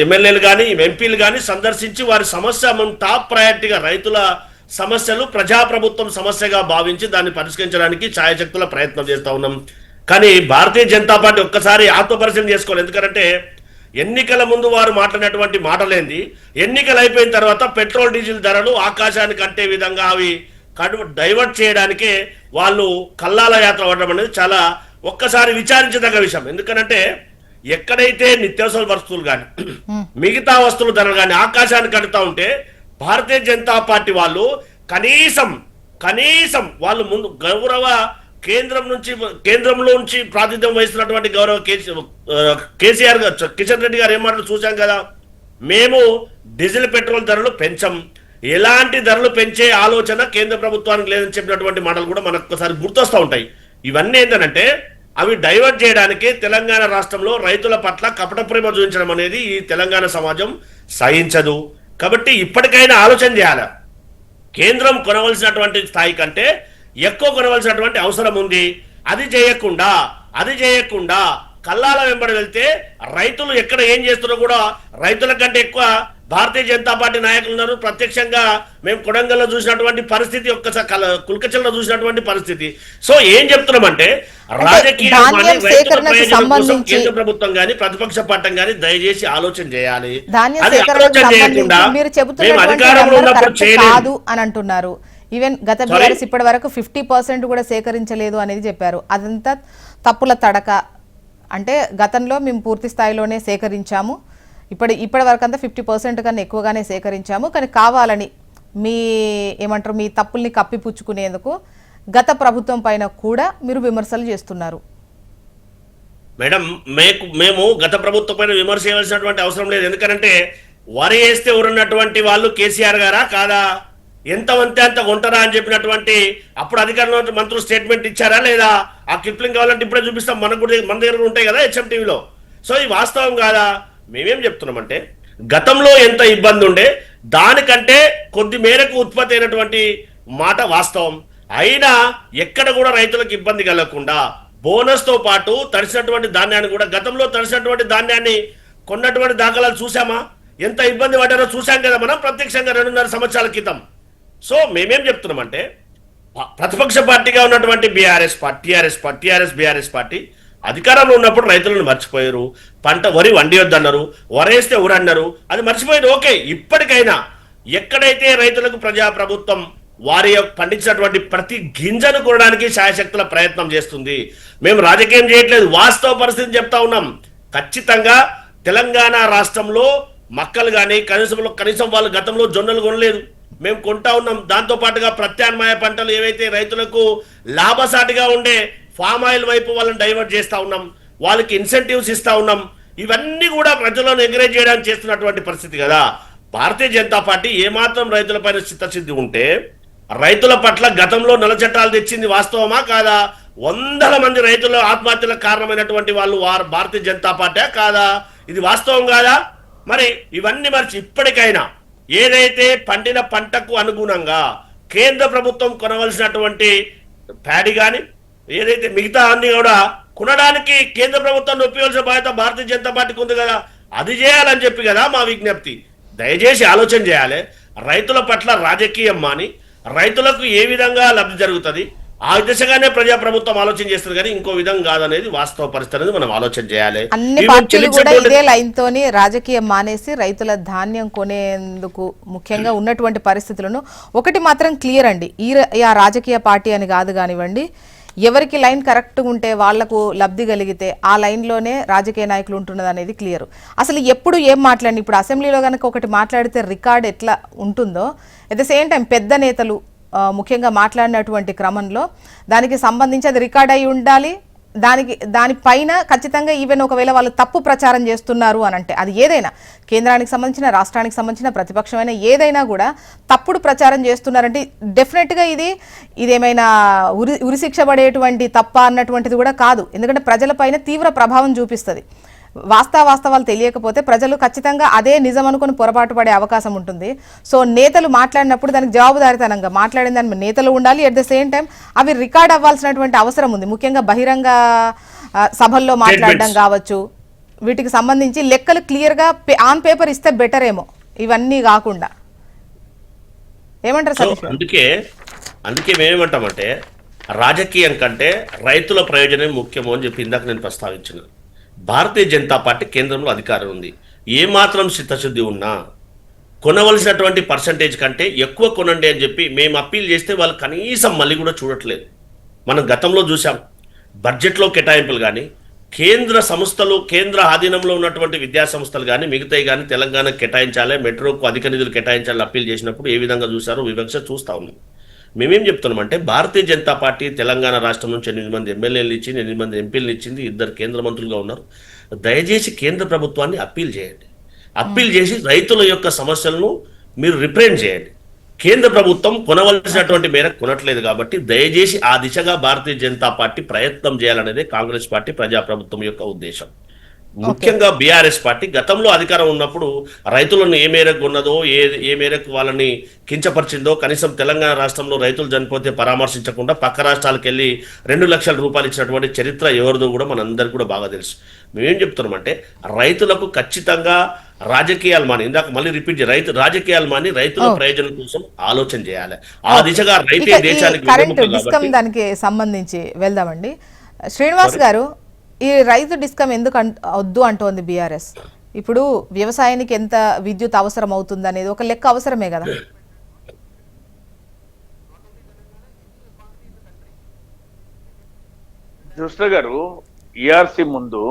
S3: ఎమ్మెల్యేలు కానీ, ఎంపీలు కానీ సందర్శించి వారి సమస్య టాప్ ప్రయారిటీగా రైతుల సమస్యలు ప్రజాప్రభుత్వం సమస్యగా భావించి దాన్ని పరిష్కరించడానికి ఛాయశక్తుల ప్రయత్నం చేస్తూ ఉన్నాం. కానీ భారతీయ జనతా పార్టీ ఒక్కసారి ఆత్మపరిశీలన చేసుకోవాలి. ఎందుకంటే ఎన్నికల ముందు వారు మాట్లాడినటువంటి మాటలేంది, ఎన్నికలు అయిపోయిన తర్వాత పెట్రోల్ డీజిల్ ధరలు ఆకాశానికి అంటే విధంగా అవి డైవర్ట్ చేయడానికే వాళ్ళు కల్లాల యాత్ర అవ్వడం అనేది చాలా ఒక్కసారి విచారించదగ్గ విషయం. ఎందుకంటే ఎక్కడైతే నిత్యావసర వస్తువులు కానీ మిగతా వస్తువుల ధరలు కానీ ఆకాశానికి అంటుతా ఉంటే భారతీయ జనతా పార్టీ వాళ్ళు కనీసం వాళ్ళు ముందు గౌరవ కేంద్రంలో నుంచి ప్రాతినిధ్యం వహిస్తున్నటువంటి గౌరవ కేసీఆర్ గారు, కిషన్ రెడ్డి గారు ఏమాటలు చూసాం కదా. మేము డీజిల్ పెట్రోల్ ధరలు పెంచం, ఎలాంటి ధరలు పెంచే ఆలోచన కేంద్ర ప్రభుత్వానికి లేదని చెప్పినటువంటి మాటలు కూడా మనకు ఒకసారి గుర్తొస్తూ ఉంటాయి. ఇవన్నీ ఏంటంటే అవి డైవర్ట్ చేయడానికి తెలంగాణ రాష్ట్రంలో రైతుల పట్ల కపట ప్రేమ చూపించడం అనేది ఈ తెలంగాణ సమాజం సహించదు. కాబట్టి ఇప్పటికైనా ఆలోచన చేయాలి. కేంద్రం కొనవలసినటువంటి స్థాయి కంటే ఎక్కువ కొనవలసినటువంటి అవసరం ఉంది. అది చేయకుండా కల్లాల వెంబడి వెళ్తే రైతులు ఎక్కడ ఏం చేస్తున్నా కూడా రైతుల కంటే ఎక్కువ భారతీయ జనతా పార్టీ నాయకులు ఉన్నారు. ప్రత్యక్షంగా మేము కొడంగల్లో చూసినటువంటి పరిస్థితి, కుల్కచల్లో చూసినటువంటి పరిస్థితి. సో ఏం చెప్తున్నామంటే రాజకీయ
S1: ధాన్యం సేకరణకు సంబంధించి
S3: కేంద్ర ప్రభుత్వం గానీ ప్రతిపక్ష పార్టీ గానీ దయచేసి ఆలోచన చేయాలి.
S1: ధాన్యం
S3: అది
S1: సేకరణకు
S3: ఆలోచన చేయకుండా
S1: సంబంధించి మీరు
S3: మేము
S1: చెబుతున్నటువంటి
S3: అధికారంలో ఉన్నప్పుడు
S1: కరెక్ట్
S3: చేయలేదు.
S1: కాదు అని అంటున్నారు. ఈవెన్ గత బీఆర్ఎస్ ఇప్పటి వరకు 50% కూడా సేకరించలేదు అనేది చెప్పారు. అదంతా తప్పుల తడక. అంటే గతంలో మేము పూర్తి స్థాయిలోనే సేకరించాము, ఇప్పటి వరకు అంతా 50% కన్నా ఎక్కువగానే సేకరించాము, కానీ కావాలని మీ తప్పుల్ని కప్పిపుచ్చుకునేందుకు గత ప్రభుత్వం పైన కూడా మీరు విమర్శలు చేస్తున్నారు.
S3: మేడం, మేము గత ప్రభుత్వం పైన విమర్శ చేయవలసినటువంటి అవసరం లేదు. ఎందుకంటే వరి వేస్తే ఊరున్నటువంటి వాళ్ళు కేసీఆర్ గారా కాదా, ఎంత వంతే అంత కొంటారా అని చెప్పినటువంటి అప్పుడు అధికారంలో మంత్రులు స్టేట్మెంట్ ఇచ్చారా లేదా? ఆ క్లిప్లింగ్ కావాలంటే ఇప్పుడే చూపిస్తాం, మన దగ్గర ఉంటాయి కదా హెచ్ఎం టీవీలో. సో ఇది వాస్తవం కాదా? మేమేం చెప్తున్నామంటే గతంలో ఎంత ఇబ్బంది ఉండే దానికంటే కొద్ది మేరకు ఉత్పత్తి అయినటువంటి మాట వాస్తవం. అయినా ఎక్కడ కూడా రైతులకు ఇబ్బంది కలగకుండా బోనస్ తో పాటు తడిసినటువంటి ధాన్యాన్ని కూడా, గతంలో తడిసినటువంటి ధాన్యాన్ని కొన్నటువంటి దాఖలాలు చూసామా? ఎంత ఇబ్బంది పడ్డారో చూసాం కదా మనం ప్రత్యక్షంగా 2.5 సంవత్సరాల క్రితం. సో మేమేం చెప్తున్నామంటే ప్రతిపక్ష పార్టీగా ఉన్నటువంటి టీఆర్ఎస్ పార్టీ అధికారంలో ఉన్నప్పుడు రైతులను మర్చిపోయారు. వరి వండియొద్దన్నారు, వరేస్తే ఊరన్నారు, అది మర్చిపోయారు. ఓకే, ఇప్పటికైనా ఎక్కడైతే రైతులకు ప్రజాప్రభుత్వం వారి పండించినటువంటి ప్రతి గింజను కొనడానికి శాయశక్తుల ప్రయత్నం చేస్తుంది. మేము రాజకీయం చేయట్లేదు, వాస్తవ పరిస్థితిని చెప్తా ఉన్నాం. ఖచ్చితంగా తెలంగాణ రాష్ట్రంలో మక్కలు కానీ కనీసం వాళ్ళు గతంలో జొన్నలు కొనలేదు, మేము కొంటా ఉన్నాం. దాంతో పాటుగా ప్రత్యామ్నాయ పంటలు ఏవైతే రైతులకు లాభసాటిగా ఉండే ఫామ్ ఆయిల్ వైపు వాళ్ళని డైవర్ట్ చేస్తా ఉన్నాం, వాళ్ళకి ఇన్సెంటివ్స్ ఇస్తా ఉన్నాం. ఇవన్నీ కూడా ప్రజలను ఎంకరేజ్ చేయడానికి చేస్తున్నటువంటి పరిస్థితి కదా. భారతీయ జనతా పార్టీ ఏమాత్రం రైతులపైన చిత్తశుద్ధి ఉంటే రైతుల పట్ల గతంలో నల్ల చట్టాలు తెచ్చింది వాస్తవమా కాదా? 100 మంది రైతుల ఆత్మహత్యలకు కారణమైనటువంటి వాళ్ళు భారతీయ జనతా పార్టీ కాదా? ఇది వాస్తవం కాదా? మరి ఇవన్నీ మర్చి ఇప్పటికైనా ఏదైతే పండిన పంటకు అనుగుణంగా కేంద్ర ప్రభుత్వం కొనవలసినటువంటి ప్యాడీ కానీ ఏదైతే మిగతా అన్ని కూడా కొనడానికి కేంద్ర ప్రభుత్వాన్ని ఒప్పించాల్సిన బాధ్యత భారతీయ జనతా పార్టీకి ఉంది కదా, అది చేయాలని చెప్పి కదా మా విజ్ఞప్తి. దయచేసి ఆలోచన చేయాలి. రైతుల పట్ల రాజకీయం మాని రైతులకు ఏ విధంగా లబ్ధి జరుగుతుంది ఆ దిశగానే ప్రజాప్రభుత్వం ఆలోచన చేస్తుంది, కానీ ఇంకో విధంగా కాదనేది వాస్తవ పరిస్థితి అనేది మనం ఆలోచన చేయాలి.
S1: అన్ని పార్టీలు కూడా ఇదే లైన్ తోని రాజకీయం మానేసి రైతుల ధాన్యం కొనేందుకు ముఖ్యంగా ఉన్నటువంటి పరిస్థితులను ఒకటి మాత్రం క్లియర్ అండి, ఆ రాజకీయ పార్టీ అని కాదు కానివ్వండి, ఎవరికి లైన్ కరెక్ట్ ఉంటే వాళ్లకు లబ్ధి కలిగితే ఆ లైన్లోనే రాజకీయ నాయకులు ఉంటున్నది అనేది క్లియర్. అసలు ఎప్పుడు ఏం మాట్లాడి ఇప్పుడు అసెంబ్లీలో కనుక ఒకటి మాట్లాడితే రికార్డ్ ఎట్లా ఉంటుందో అట్ ద సేమ్ టైం పెద్ద నేతలు ముఖ్యంగా మాట్లాడినటువంటి క్రమంలో దానికి సంబంధించి అది రికార్డ్ అయి ఉండాలి. దానిపైన ఖచ్చితంగా ఈవెన్ ఒకవేళ వాళ్ళు తప్పు ప్రచారం చేస్తున్నారు అని అంటే అది ఏదైనా కేంద్రానికి సంబంధించిన రాష్ట్రానికి సంబంధించిన ప్రతిపక్షమైన ఏదైనా కూడా తప్పుడు ప్రచారం చేస్తున్నారంటే డెఫినెట్గా ఇదేమైనా ఉరిశిక్ష పడేటువంటి తప్ప అన్నటువంటిది కూడా కాదు. ఎందుకంటే ప్రజలపైన తీవ్ర ప్రభావం చూపిస్తుంది. వాస్తవాలు తెలియకపోతే ప్రజలు ఖచ్చితంగా అదే నిజం అనుకుని పొరపాటు పడే అవకాశం ఉంటుంది. సో నేతలు మాట్లాడినప్పుడు దానికి జవాబుదారితనంగా మాట్లాడిన దాని నేతలు ఉండాలి. అట్ ద సేమ్ టైం అవి రికార్డ్ అవ్వాల్సినటువంటి అవసరం ఉంది. ముఖ్యంగా బహిరంగ సభల్లో మాట్లాడడం కావచ్చు, వీటికి సంబంధించి లెక్కలు క్లియర్గా ఆన్ పేపర్ ఇస్తే బెటర్ ఏమో, ఇవన్నీ కాకుండా. ఏమంటారు సతీష్?
S3: అందుకే మేమేమంటామంటే రాజకీయం కంటే రైతుల ప్రయోజనం ముఖ్యమో అని చెప్పి ఇందాక నేను ప్రస్తావించిన. భారతీయ జనతా పార్టీ కేంద్రంలో అధికారం ఉంది. ఏమాత్రం చిత్తశుద్ధి ఉన్నా కొనవలసినటువంటి పర్సంటేజ్ కంటే ఎక్కువ కొనండి అని చెప్పి మేము అప్పీల్ చేస్తే వాళ్ళు కనీసం మళ్ళీ కూడా చూడట్లేదు. మనం గతంలో చూసాం బడ్జెట్లో కేటాయింపులు కానీ కేంద్ర సంస్థలు కేంద్ర ఆధీనంలో ఉన్నటువంటి విద్యా సంస్థలు కానీ మిగతాయి కానీ తెలంగాణ కేటాయించాలి, మెట్రోకు అధిక నిధులు కేటాయించాలని అప్పీల్ చేసినప్పుడు ఏ విధంగా చూసారో వివక్ష చూస్తా ఉన్నాం. మేమేం చెప్తున్నామంటే భారతీయ జనతా పార్టీ తెలంగాణ రాష్ట్రం నుంచి 8 మంది ఎమ్మెల్యేలు ఇచ్చింది, 8 మంది ఎంపీలను ఇచ్చింది, 2 కేంద్ర మంత్రులుగా ఉన్నారు. దయచేసి కేంద్ర ప్రభుత్వాన్ని అప్పీల్ చేయండి. అప్పీల్ చేసి రైతుల యొక్క సమస్యలను మీరు రిప్రజెంట్ చేయండి. కేంద్ర ప్రభుత్వం కొనవలసినటువంటి మేరకు కొనట్లేదు కాబట్టి దయచేసి ఆ దిశగా భారతీయ జనతా పార్టీ ప్రయత్నం చేయాలనేదే కాంగ్రెస్ పార్టీ ప్రజాప్రభుత్వం యొక్క ఉద్దేశం. ముఖ్యంగా బీఆర్ఎస్ పార్టీ గతంలో అధికారం ఉన్నప్పుడు రైతులను ఏ మేరకు ఉన్నదో ఏ మేరకు వాళ్ళని కించపరిచిందో, కనీసం తెలంగాణ రాష్ట్రంలో రైతులు చనిపోతే పరామర్శించకుండా పక్క రాష్ట్రాలకు వెళ్ళి 2 లక్షల రూపాయలు ఇచ్చినటువంటి చరిత్ర ఎవరిదో కూడా మనందరికీ కూడా బాగా తెలుసు. మేమేం చెప్తున్నామంటే రైతులకు ఖచ్చితంగా రాజకీయాలు మాని, ఇందాక మళ్ళీ రిపీట్ రాజకీయాలు మాని రైతుల ప్రయోజనం కోసం ఆలోచన చేయాలి. ఆ దిశగా రైతే
S1: ఇక ఈ
S3: దేశానికి
S1: కరెంట్
S3: వెన్నెముక
S1: డిస్కమ్
S3: కాబట్టి.
S1: దానికి సంబంధించి వెళ్దామండి. శ్రీనివాస్ గారు, ఈ రైతు డిస్కమ్ ఎందుకు వద్దు అంటోంది బీఆర్ఎస్? ఇప్పుడు వ్యవసాయానికి ఎంత విద్యుత్ అవసరం అవుతుంది అనేది ఒక లెక్క అవసరమే కదా.
S2: కృష్ణ గారు, ఈఆర్సీ ముందు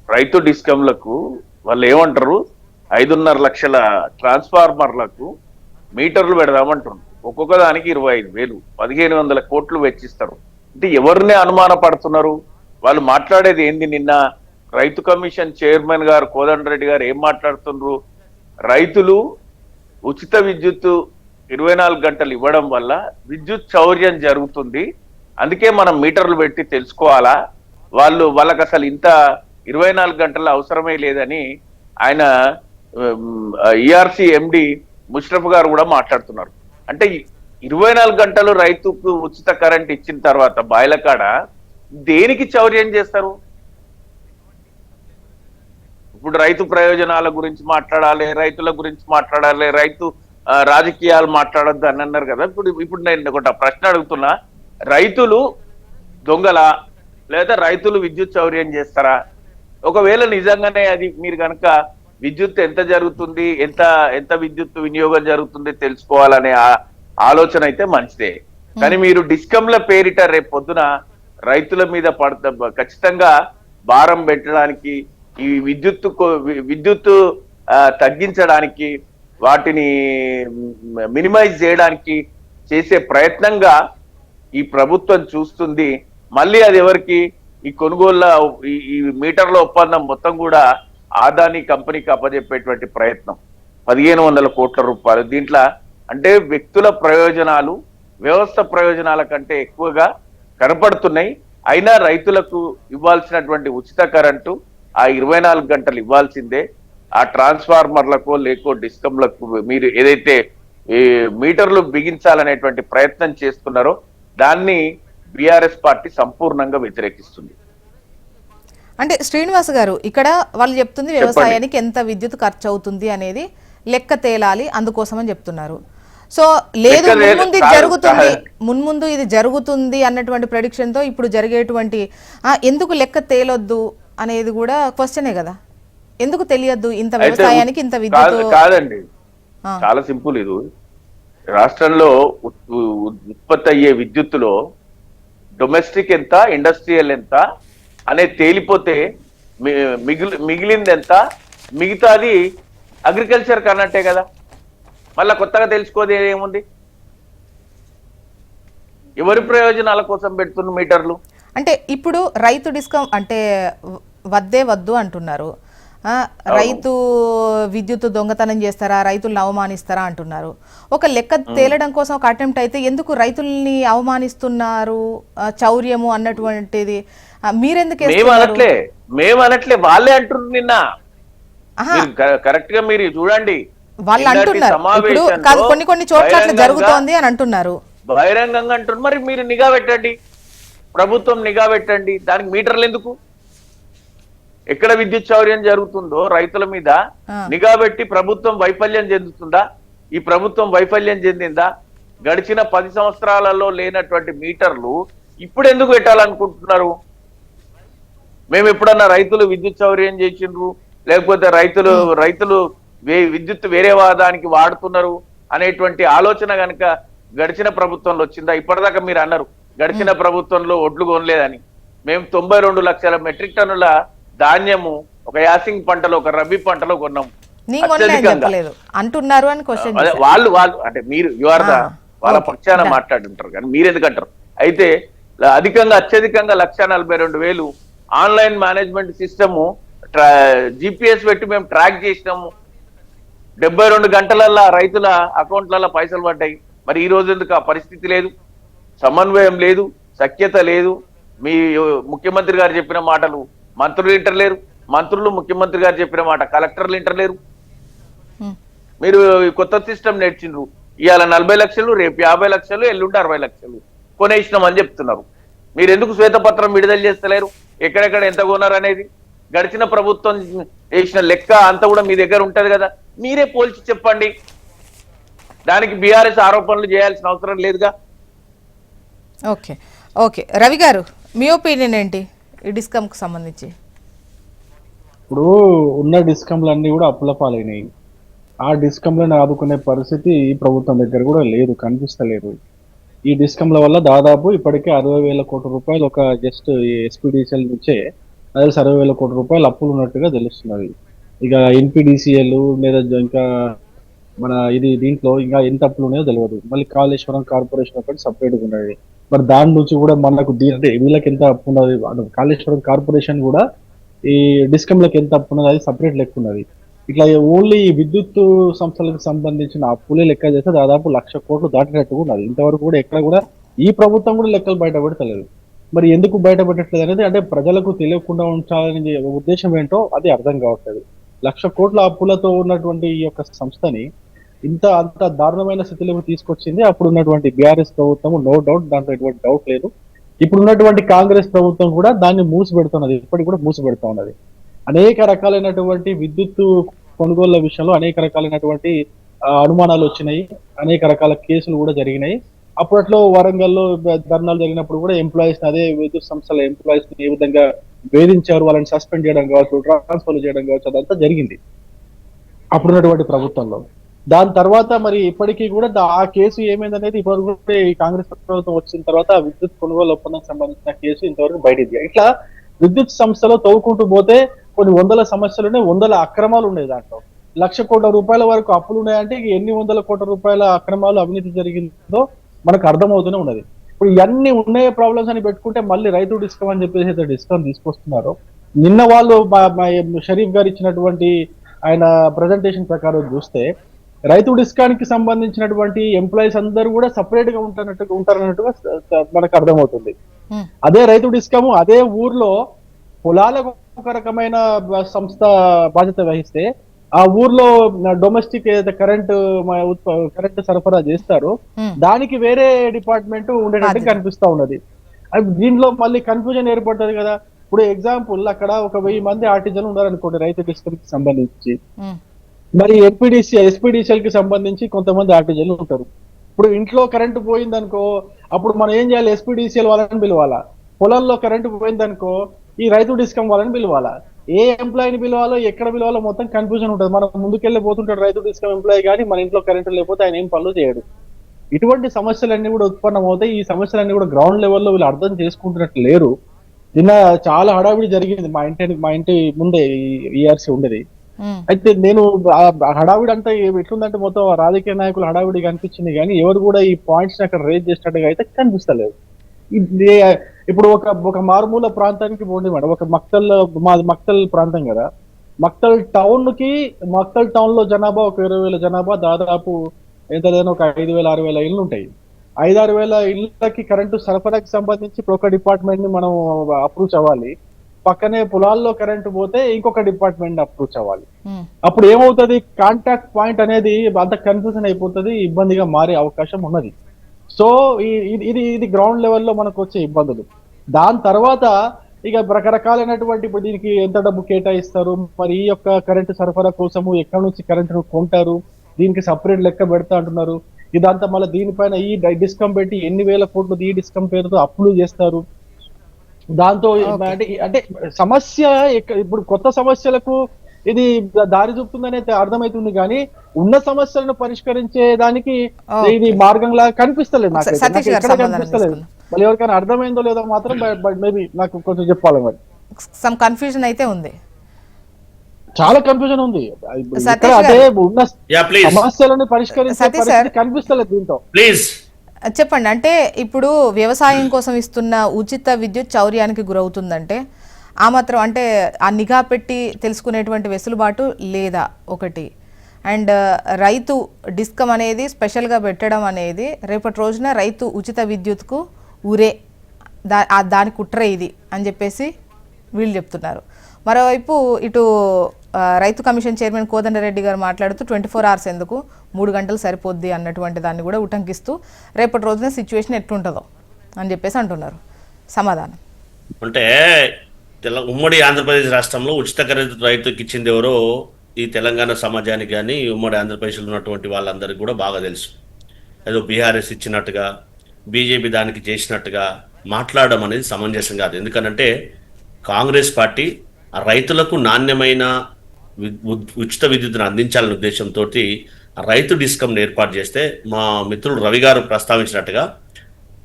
S2: రైతు డిస్కంలకు వాళ్ళు ఏమంటారు, 5.5 లక్షల ట్రాన్స్ఫార్మర్లకు మీటర్లు పెడదామంటారు. ఒక్కొక్క దానికి 25,000, 1,500 కోట్లు వెచ్చిస్తారు. అంటే ఎవరిని అనుమాన పడుతున్నారు? వాళ్ళు మాట్లాడేది ఏంది? నిన్న రైతు కమిషన్ చైర్మన్ గారు కోదండరెడ్డి గారు ఏం మాట్లాడుతున్నారు? రైతులు ఉచిత విద్యుత్ 24 గంటలు ఇవ్వడం వల్ల విద్యుత్ చౌర్యం జరుగుతుంది, అందుకే మనం మీటర్లు పెట్టి తెలుసుకోవాలా, వాళ్ళకి అసలు ఇంత 24 గంటల అవసరమే లేదని ఆయన ఈఆర్సీ ఎండి ముషరఫ్ గారు కూడా మాట్లాడుతున్నారు. అంటే 24 గంటలు రైతుకు ఉచిత కరెంట్ ఇచ్చిన తర్వాత బాయిలకాడ దేనికి చౌర్యం చేస్తారు? ఇప్పుడు రైతు ప్రయోజనాల గురించి మాట్లాడాలి, రైతుల గురించి మాట్లాడాలి, రైతు రాజకీయాలు మాట్లాడొద్దు అని అన్నారు కదా. ఇప్పుడు నేను ఒక ప్రశ్న అడుగుతున్నా, రైతులు దొంగల లేదా రైతులు విద్యుత్ చౌర్యం చేస్తారా? ఒకవేళ నిజంగానే అది మీరు కనుక విద్యుత్ ఎంత జరుగుతుంది, ఎంత విద్యుత్ వినియోగం జరుగుతుంది తెలుసుకోవాలనే ఆలోచన అయితే మంచిదే. కానీ మీరు డిస్కంల పేరిట రేపు పొద్దున రైతుల మీద ఖచ్చితంగా భారం పెట్టడానికి, ఈ విద్యుత్ తగ్గించడానికి, వాటిని మినిమైజ్ చేయడానికి చేసే ప్రయత్నంగా ఈ ప్రభుత్వం చూస్తుంది. మళ్ళీ అది ఎవరికి? ఈ కొనుగోళ్ల ఈ మీటర్ల ఒప్పందం మొత్తం కూడా ఆదాని కంపెనీకి అప్పజెప్పేటువంటి ప్రయత్నం. 1,500 కోట్ల రూపాయలు దీంట్లో. అంటే వ్యక్తుల ప్రయోజనాలు వ్యవస్థ ప్రయోజనాల కంటే ఎక్కువగా కనపడుతున్నాయి. అయినా రైతులకు ఇవ్వాల్సినటువంటి ఉచిత కరెంటు ఆ 24 గంటలు ఇవ్వాల్సిందే. ఆ ట్రాన్స్ఫార్మర్లకు లేకో డిస్కంలకు మీరు ఏదైతే ఈ మీటర్లు బిగించాలనేటువంటి ప్రయత్నం చేస్తున్నారో దాన్ని బీఆర్ఎస్ పార్టీ సంపూర్ణంగా వ్యతిరేకిస్తుంది.
S1: అంటే శ్రీనివాస్ గారు, ఇక్కడ వాళ్ళు చెప్తుంది వ్యవసాయానికి ఎంత విద్యుత్ ఖర్చు అవుతుంది అనేది లెక్క తేలాలి, అందుకోసం అని చెప్తున్నారు. సో లేదు, మున్ముందు ఇది జరుగుతుంది అన్నటువంటి ప్రెడిక్షన్ తో ఇప్పుడు జరిగేటువంటి ఎందుకు లెక్క తేలొద్దు అనేది కూడా క్వశ్చనే కదా. ఎందుకు తెలియద్దు ఇంత వ్యవసాయానికి ఇంత విద్యుత్?
S2: కాదండి, చాలా సింపుల్. ఇది రాష్ట్రంలో ఉత్పత్తి అయ్యే విద్యుత్తులో డొమెస్టిక్ ఎంత, ఇండస్ట్రియల్ ఎంత అనేది తేలిపోతే మిగిలింది ఎంత, మిగతాది అగ్రికల్చర్ కన్నట్టే కదా. మళ్ళా కొత్తగా తెలుసుకోదే ఏముంది? ఎవరి ప్రయోజనాల కోసం పెడుతున్న మీటర్లు?
S1: అంటే ఇప్పుడు రైతు డిస్కౌంట్ అంటే వద్దు అంటున్నారు. రైతు విద్యుత్ దొంగతనం చేస్తారా, రైతులను అవమానిస్తారా అంటున్నారు. ఒక లెక్క తేలడం కోసం ఒక అటెంప్ట్ అయితే ఎందుకు రైతుల్ని అవమానిస్తున్నారు, చౌర్యము అన్నటువంటిది మీరెందుకు?
S2: మేము అనట్లే, వాళ్ళే అంటున్నారు. నిన్న కరెక్ట్ గా మీరు చూడండి,
S1: వాళ్ళు అంటున్నారు. ఇప్పుడు కాదు, కొన్ని చోట్ల అట్లా జరుగుతోంది అని అంటున్నారు,
S2: బహిరంగంగా అంటున్నారు. మరి మీరు నిఘా పెట్టండి, ప్రభుత్వం నిఘా పెట్టండి. దానికి మీటర్లు ఎందుకు? ఎక్కడ విద్యుత్ చౌర్యం జరుగుతుందో రైతుల మీద నిఘా పెట్టి ప్రభుత్వం వైఫల్యం చెందుతుందా? ఈ ప్రభుత్వం వైఫల్యం చెందిందా? గడిచిన 10 సంవత్సరాలలో లేనటువంటి మీటర్లు ఇప్పుడు ఎందుకు పెట్టాలనుకుంటున్నారు? మేము ఎప్పుడన్నా రైతులు విద్యుత్ చౌర్యం చేసిండ్రు, లేకపోతే రైతులు విద్యుత్ వేరే వాదానికి వాడుతున్నారు అనేటువంటి ఆలోచన కనుక గడిచిన ప్రభుత్వంలో వచ్చిందా? ఇప్పటిదాకా మీరు అన్నారు గడిచిన ప్రభుత్వంలో ఒడ్లు కొనలేదని. మేము 92 లక్షల మెట్రిక్ టన్నుల ధాన్యము ఒక యాసింగ్ పంటలో, ఒక రబీ పంటలో కొన్నాం.
S1: అంటున్నారు అని
S2: వాళ్ళు అంటే మీరు వాళ్ళ పక్షాన మాట్లాడుంటారు కానీ మీరు ఎందుకంటారు? అయితే అత్యధికంగా 1,42,000 ఆన్లైన్ మేనేజ్మెంట్ సిస్టమ్ జిపిఎస్ పెట్టి మేము ట్రాక్ చేసినాము. 72 గంటలల్లో రైతుల అకౌంట్లలో పైసలు పడ్డాయి. మరి ఈ రోజు ఎందుకు ఆ పరిస్థితి లేదు? సమన్వయం లేదు, సఖ్యత లేదు. మీ ముఖ్యమంత్రి గారు చెప్పిన మాటలు మంత్రులు ఇంటర్లేరు, మంత్రులు ముఖ్యమంత్రి గారు చెప్పిన మాట కలెక్టర్లు ఇంటర్లేరు. మీరు కొత్త సిస్టమ్ నేర్చిండ్రు. ఇవాళ 40 లక్షలు, రేపు 50 లక్షలు, ఎల్లుండి 60 లక్షలు కొనేసినాం అని చెప్తున్నారు. మీరు ఎందుకు శ్వేతపత్రం విడుదల చేస్తలేరు? ఎక్కడెక్కడ ఎంత కొన్నారు అనేది గడిచిన ప్రభుత్వం వేసిన లెక్క అంతా కూడా మీ దగ్గర ఉంటది కదా, మీరే పోల్చి చెప్పండి. దానికి బీఆర్ఎస్ ఆరోపణలు చేయాల్సిన అవసరం లేదుగా.
S1: ఓకే ఓకే రవి గారు, మీ ఒపీనియన్ ఏంటి ఈ డిస్కమ్కి సంబంధించి?
S5: ఇప్పుడు ఉన్న డిస్కంలన్నీ కూడా అప్పుల పాలైనాయి. ఆ డిస్కంలను ఆదుకునే పరిస్థితి ఈ ప్రభుత్వం దగ్గర కూడా లేదు, కనిపిస్తలేదు. ఈ డిస్కంల వల్ల దాదాపు ఇప్పటికే 60,000 కోట్ల రూపాయలు ఒక జస్ట్ ఎస్పీడీసీఎల్ నుంచే అదే 60,000 కోట్ల రూపాయలు అప్పులు ఉన్నట్టుగా తెలుస్తున్నది. ఇక ఎన్పీడీసీఎల్ లేదా ఇంకా మన దీంట్లో ఇంకా ఎంత అప్పులు ఉన్నాయో తెలియదు. మళ్ళీ కాళేశ్వరం కార్పొరేషన్ ఒకటి సపరేట్గా ఉన్నది. మరి దాని నుంచి కూడా మనకు అంటే వీళ్ళకి ఎంత అప్పు ఉన్నది, కాళేశ్వరం కార్పొరేషన్ కూడా ఈ డిస్కంలకు ఎంత అప్పు ఉన్నది అది సపరేట్ లెక్క ఉన్నది. ఇట్లా ఓన్లీ విద్యుత్ సంస్థలకు సంబంధించిన అప్పులే లెక్క చేస్తే దాదాపు 1,00,000 కోట్లు దాటినట్టుగా ఉన్నది. ఇంతవరకు కూడా ఎక్కడ కూడా ఈ ప్రభుత్వం కూడా లెక్కలు బయటపెడతలేదు. మరి ఎందుకు బయటపెట్టట్లేదు అనేది అంటే ప్రజలకు తెలియకుండా ఉంచాలనే ఉద్దేశం ఏంటో అది అర్థం కావట్లేదు. 1,00,000 కోట్ల అప్పులతో ఉన్నటువంటి ఈ యొక్క సంస్థని అంత దారుణమైన స్థితిలోకి తీసుకొచ్చింది అప్పుడు ఉన్నటువంటి బీఆర్ఎస్ ప్రభుత్వం, నో డౌట్, దాంట్లో ఎటువంటి డౌట్ లేదు. ఇప్పుడు ఉన్నటువంటి కాంగ్రెస్ ప్రభుత్వం కూడా దాన్ని మూసిపెడుతున్నది, ఇప్పటికి కూడా మూసిపెడుతూ ఉన్నది. అనేక రకాలైనటువంటి విద్యుత్ కొనుగోళ్ల విషయంలో అనేక రకాలైనటువంటి అనుమానాలు వచ్చినాయి, అనేక రకాల కేసులు కూడా జరిగినాయి. అప్పట్లో వరంగల్లో ధర్నాలు జరిగినప్పుడు కూడా ఎంప్లాయీస్ అదే విద్యుత్ సంస్థల ఎంప్లాయీస్ ఏ విధంగా వేధించారు, వాళ్ళని సస్పెండ్ చేయడం కావచ్చు, ట్రాన్స్ఫర్ చేయడం కావచ్చు, అదంతా జరిగింది అప్పుడున్నటువంటి ప్రభుత్వంలో. దాని తర్వాత మరి ఇప్పటికీ కూడా ఆ కేసు ఏమైందనేది ఇప్పటివరకు కూడా ఈ కాంగ్రెస్ ప్రభుత్వం వచ్చిన తర్వాత విద్యుత్ కొనుగోలు ఒప్పందానికి సంబంధించిన కేసు ఇంతవరకు బయటిది. ఇట్లా విద్యుత్ సంస్థలో తవ్వుకుంటూ పోతే కొన్ని వందల సమస్యలు ఉన్నాయి, వందల అక్రమాలు ఉన్నాయి. దాంట్లో 1,00,000 కోట్ల రూపాయల వరకు అప్పులు ఉన్నాయంటే ఎన్ని వందల కోట్ల రూపాయల అక్రమాలు అవినీతి జరిగిందో మనకు అర్థమవుతూనే ఉన్నది. ఇప్పుడు ఇవన్నీ ఉన్నాయి ప్రాబ్లమ్స్ అని పెట్టుకుంటే మళ్ళీ రైతు డిస్కమ్ అని చెప్పేసి డిస్కమ్ తీసుకొస్తున్నారు. నిన్న వాళ్ళు షరీఫ్ గారు ఇచ్చినటువంటి ఆయన ప్రజెంటేషన్ ప్రకారం చూస్తే రైతు డిస్కానికి సంబంధించినటువంటి ఎంప్లాయీస్ అందరూ కూడా సపరేట్ గా ఉంటారన్నట్టుగా మనకు అర్థమవుతుంది. అదే రైతు డిస్కమ్ అదే ఊర్లో పొలాలకు ఒక రకమైన సంస్థ బాధ్యత వహిస్తే ఆ ఊర్లో డొమెస్టిక్ ఏదైతే కరెంట్ సరఫరా చేస్తారో దానికి వేరే డిపార్ట్మెంట్ ఉండేటట్టు కనిపిస్తా ఉన్నది. దీంట్లో మళ్ళీ కన్ఫ్యూజన్ ఏర్పడుతుంది కదా. ఇప్పుడు ఎగ్జాంపుల్ అక్కడ ఒక 1000 మంది ఆర్టిజన్లు ఉన్నారనుకోండి రైతు డిస్కమ్ కి సంబంధించి, మరి ఎస్పీడీసీఎల్ కి సంబంధించి కొంతమంది ఆర్టిజన్లు ఉంటారు. ఇప్పుడు ఇంట్లో కరెంటు పోయిందనుకో అప్పుడు మనం ఏం చేయాలి, ఎస్పీడీసీఎల్ వాళ్ళని పిలవాలా. పొలంలో కరెంటు పోయిందనుకో ఈ రైతు డిస్కమ్ వాళ్ళని పిలవాలా. ఏ ఎంప్లాయీని పిలవాలో ఎక్కడ పిలవాలో మొత్తం కన్ఫ్యూజన్ ఉంటుంది. మనం ముందుకెళ్ళి పోతుంటాడు రైతు డిస్కమ్ ఎంప్లాయీ, కానీ మన ఇంట్లో కరెంటు లేకపోతే ఆయన ఏం పనులు చేయడు. ఇటువంటి సమస్యలన్నీ కూడా ఉత్పన్నం అవుతాయి. ఈ సమస్యలన్నీ కూడా గ్రౌండ్ లెవెల్లో వీళ్ళు అర్థం చేసుకుంటున్నట్టు లేరు. నిన్న చాలా హడావిడి జరిగింది మా ఇంటి ముందే ఈఆర్సీ ఉండేది. అయితే నేను హడావిడి అంతా ఎట్లుందంటే మొత్తం రాజకీయ నాయకులు హడావిడి కనిపించింది, కానీ ఎవరు కూడా ఈ పాయింట్స్ అక్కడ రేజ్ చేసినట్టుగా అయితే కనిపిస్తలేదు. ఇప్పుడు ఒక మారుమూల ప్రాంతానికి పోండి మేడం, ఒక మక్తల్ ప్రాంతం కదా, మక్తల్ టౌన్ లో జనాభా ఒక 20,000 జనాభా, దాదాపు ఎంత లేదని ఒక 5,000-6,000 ఇళ్ళు ఉంటాయి. 5,000-6,000 ఇళ్ళకి కరెంటు సరఫరాకి సంబంధించి ఒక డిపార్ట్మెంట్ ని మనం అప్రూవ్ అవ్వాలి. పక్కనే పొలాల్లో కరెంటు పోతే ఇంకొక డిపార్ట్మెంట్ అప్రూవ్ అవ్వాలి. అప్పుడు ఏమవుతుంది, కాంటాక్ట్ పాయింట్ అనేది అంత కన్ఫ్యూజన్ అయిపోతుంది, ఇబ్బందిగా మారే అవకాశం ఉన్నది. సో ఇది గ్రౌండ్ లెవెల్లో మనకు వచ్చే ఇబ్బందులు. దాని తర్వాత ఇక రకరకాలైనటువంటి ఇప్పుడు దీనికి ఎంత డబ్బు కేటాయిస్తారు, మరి ఈ యొక్క కరెంటు సరఫరా కోసము ఎక్కడి నుంచి కరెంటు కొంటారు, దీనికి సపరేట్ లెక్క పెడతా అంటున్నారు. ఇదంతా మళ్ళీ దీనిపైన ఈ డిస్కమ్ పెట్టి ఎన్ని వేల కోట్లు ఈ డిస్కమ్ పేరుతో అప్పులు చేస్తారు. దాంతో అంటే సమస్య ఇప్పుడు కొత్త సమస్యలకు ఇది దారి చూపుతుందనే అర్థమవుతుంది, కానీ ఉన్న సమస్యలను పరిష్కరించే దానికి ఇది మార్గంలా కనిపిస్తలేదు. నాకు కనిపిస్తలేదు. మళ్ళీ ఎవరికైనా అర్థమైందో లేదో మాత్రం మేబీ నాకు కొంచెం చెప్పాలి. మరి
S1: సమ్ కన్ఫ్యూజన్ అయితే ఉంది,
S5: చాలా కన్ఫ్యూజన్ ఉంది. అదే ఉన్న సమస్యలను పరిష్కరించే కనిపిస్తలేదు దీంతో.
S3: ప్లీజ్
S1: చెప్పండి. అంటే ఇప్పుడు వ్యవసాయం కోసం ఇస్తున్న ఉచిత విద్యుత్ చౌర్యానికి గురవుతుందంటే ఆ మాత్రం అంటే ఆ నిఘా పెట్టి తెలుసుకునేటువంటి వెసులుబాటు లేదా ఒకటి, అండ్ రైతు డిస్కమ్ అనేది స్పెషల్గా పెట్టడం అనేది రేపటి రోజున రైతు ఉచిత విద్యుత్కు ఊరే దాని కుట్ర ఇది అని చెప్పేసి వీళ్ళు చెప్తున్నారు. మరోవైపు ఇటు రైతు కమిషన్ చైర్మన్ కోదండరెడ్డి గారు మాట్లాడుతూ 24 hours ఎందుకు 3 గంటలు సరిపోద్ది అన్నటువంటి దాన్ని కూడా ఉటంకిస్తూ రేపటి రోజున సిచ్యువేషన్ ఎట్లుంటుందో అని చెప్పేసి అంటున్నారు. సమాధానం
S3: అంటే ఉమ్మడి ఆంధ్రప్రదేశ్ రాష్ట్రంలో ఉచిత కరెంటు రైతుకి ఇచ్చింది ఎవరో ఈ తెలంగాణ సమాజానికి కానీ ఉమ్మడి ఆంధ్రప్రదేశ్లో ఉన్నటువంటి వాళ్ళందరికీ కూడా బాగా తెలుసు. ఏదో బీఆర్ఎస్ ఇచ్చినట్టుగా బీజేపీ దానికి చేసినట్టుగా మాట్లాడడం అనేది సమంజసం కాదు. ఎందుకనంటే కాంగ్రెస్ పార్టీ ఆ రైతులకు నాణ్యమైన ఉచిత విద్యుత్తును అందించాలనే ఉద్దేశంతో రైతు డిస్కంను ఏర్పాటు చేస్తే మా మిత్రుడు రవి గారు ప్రస్తావించినట్టుగా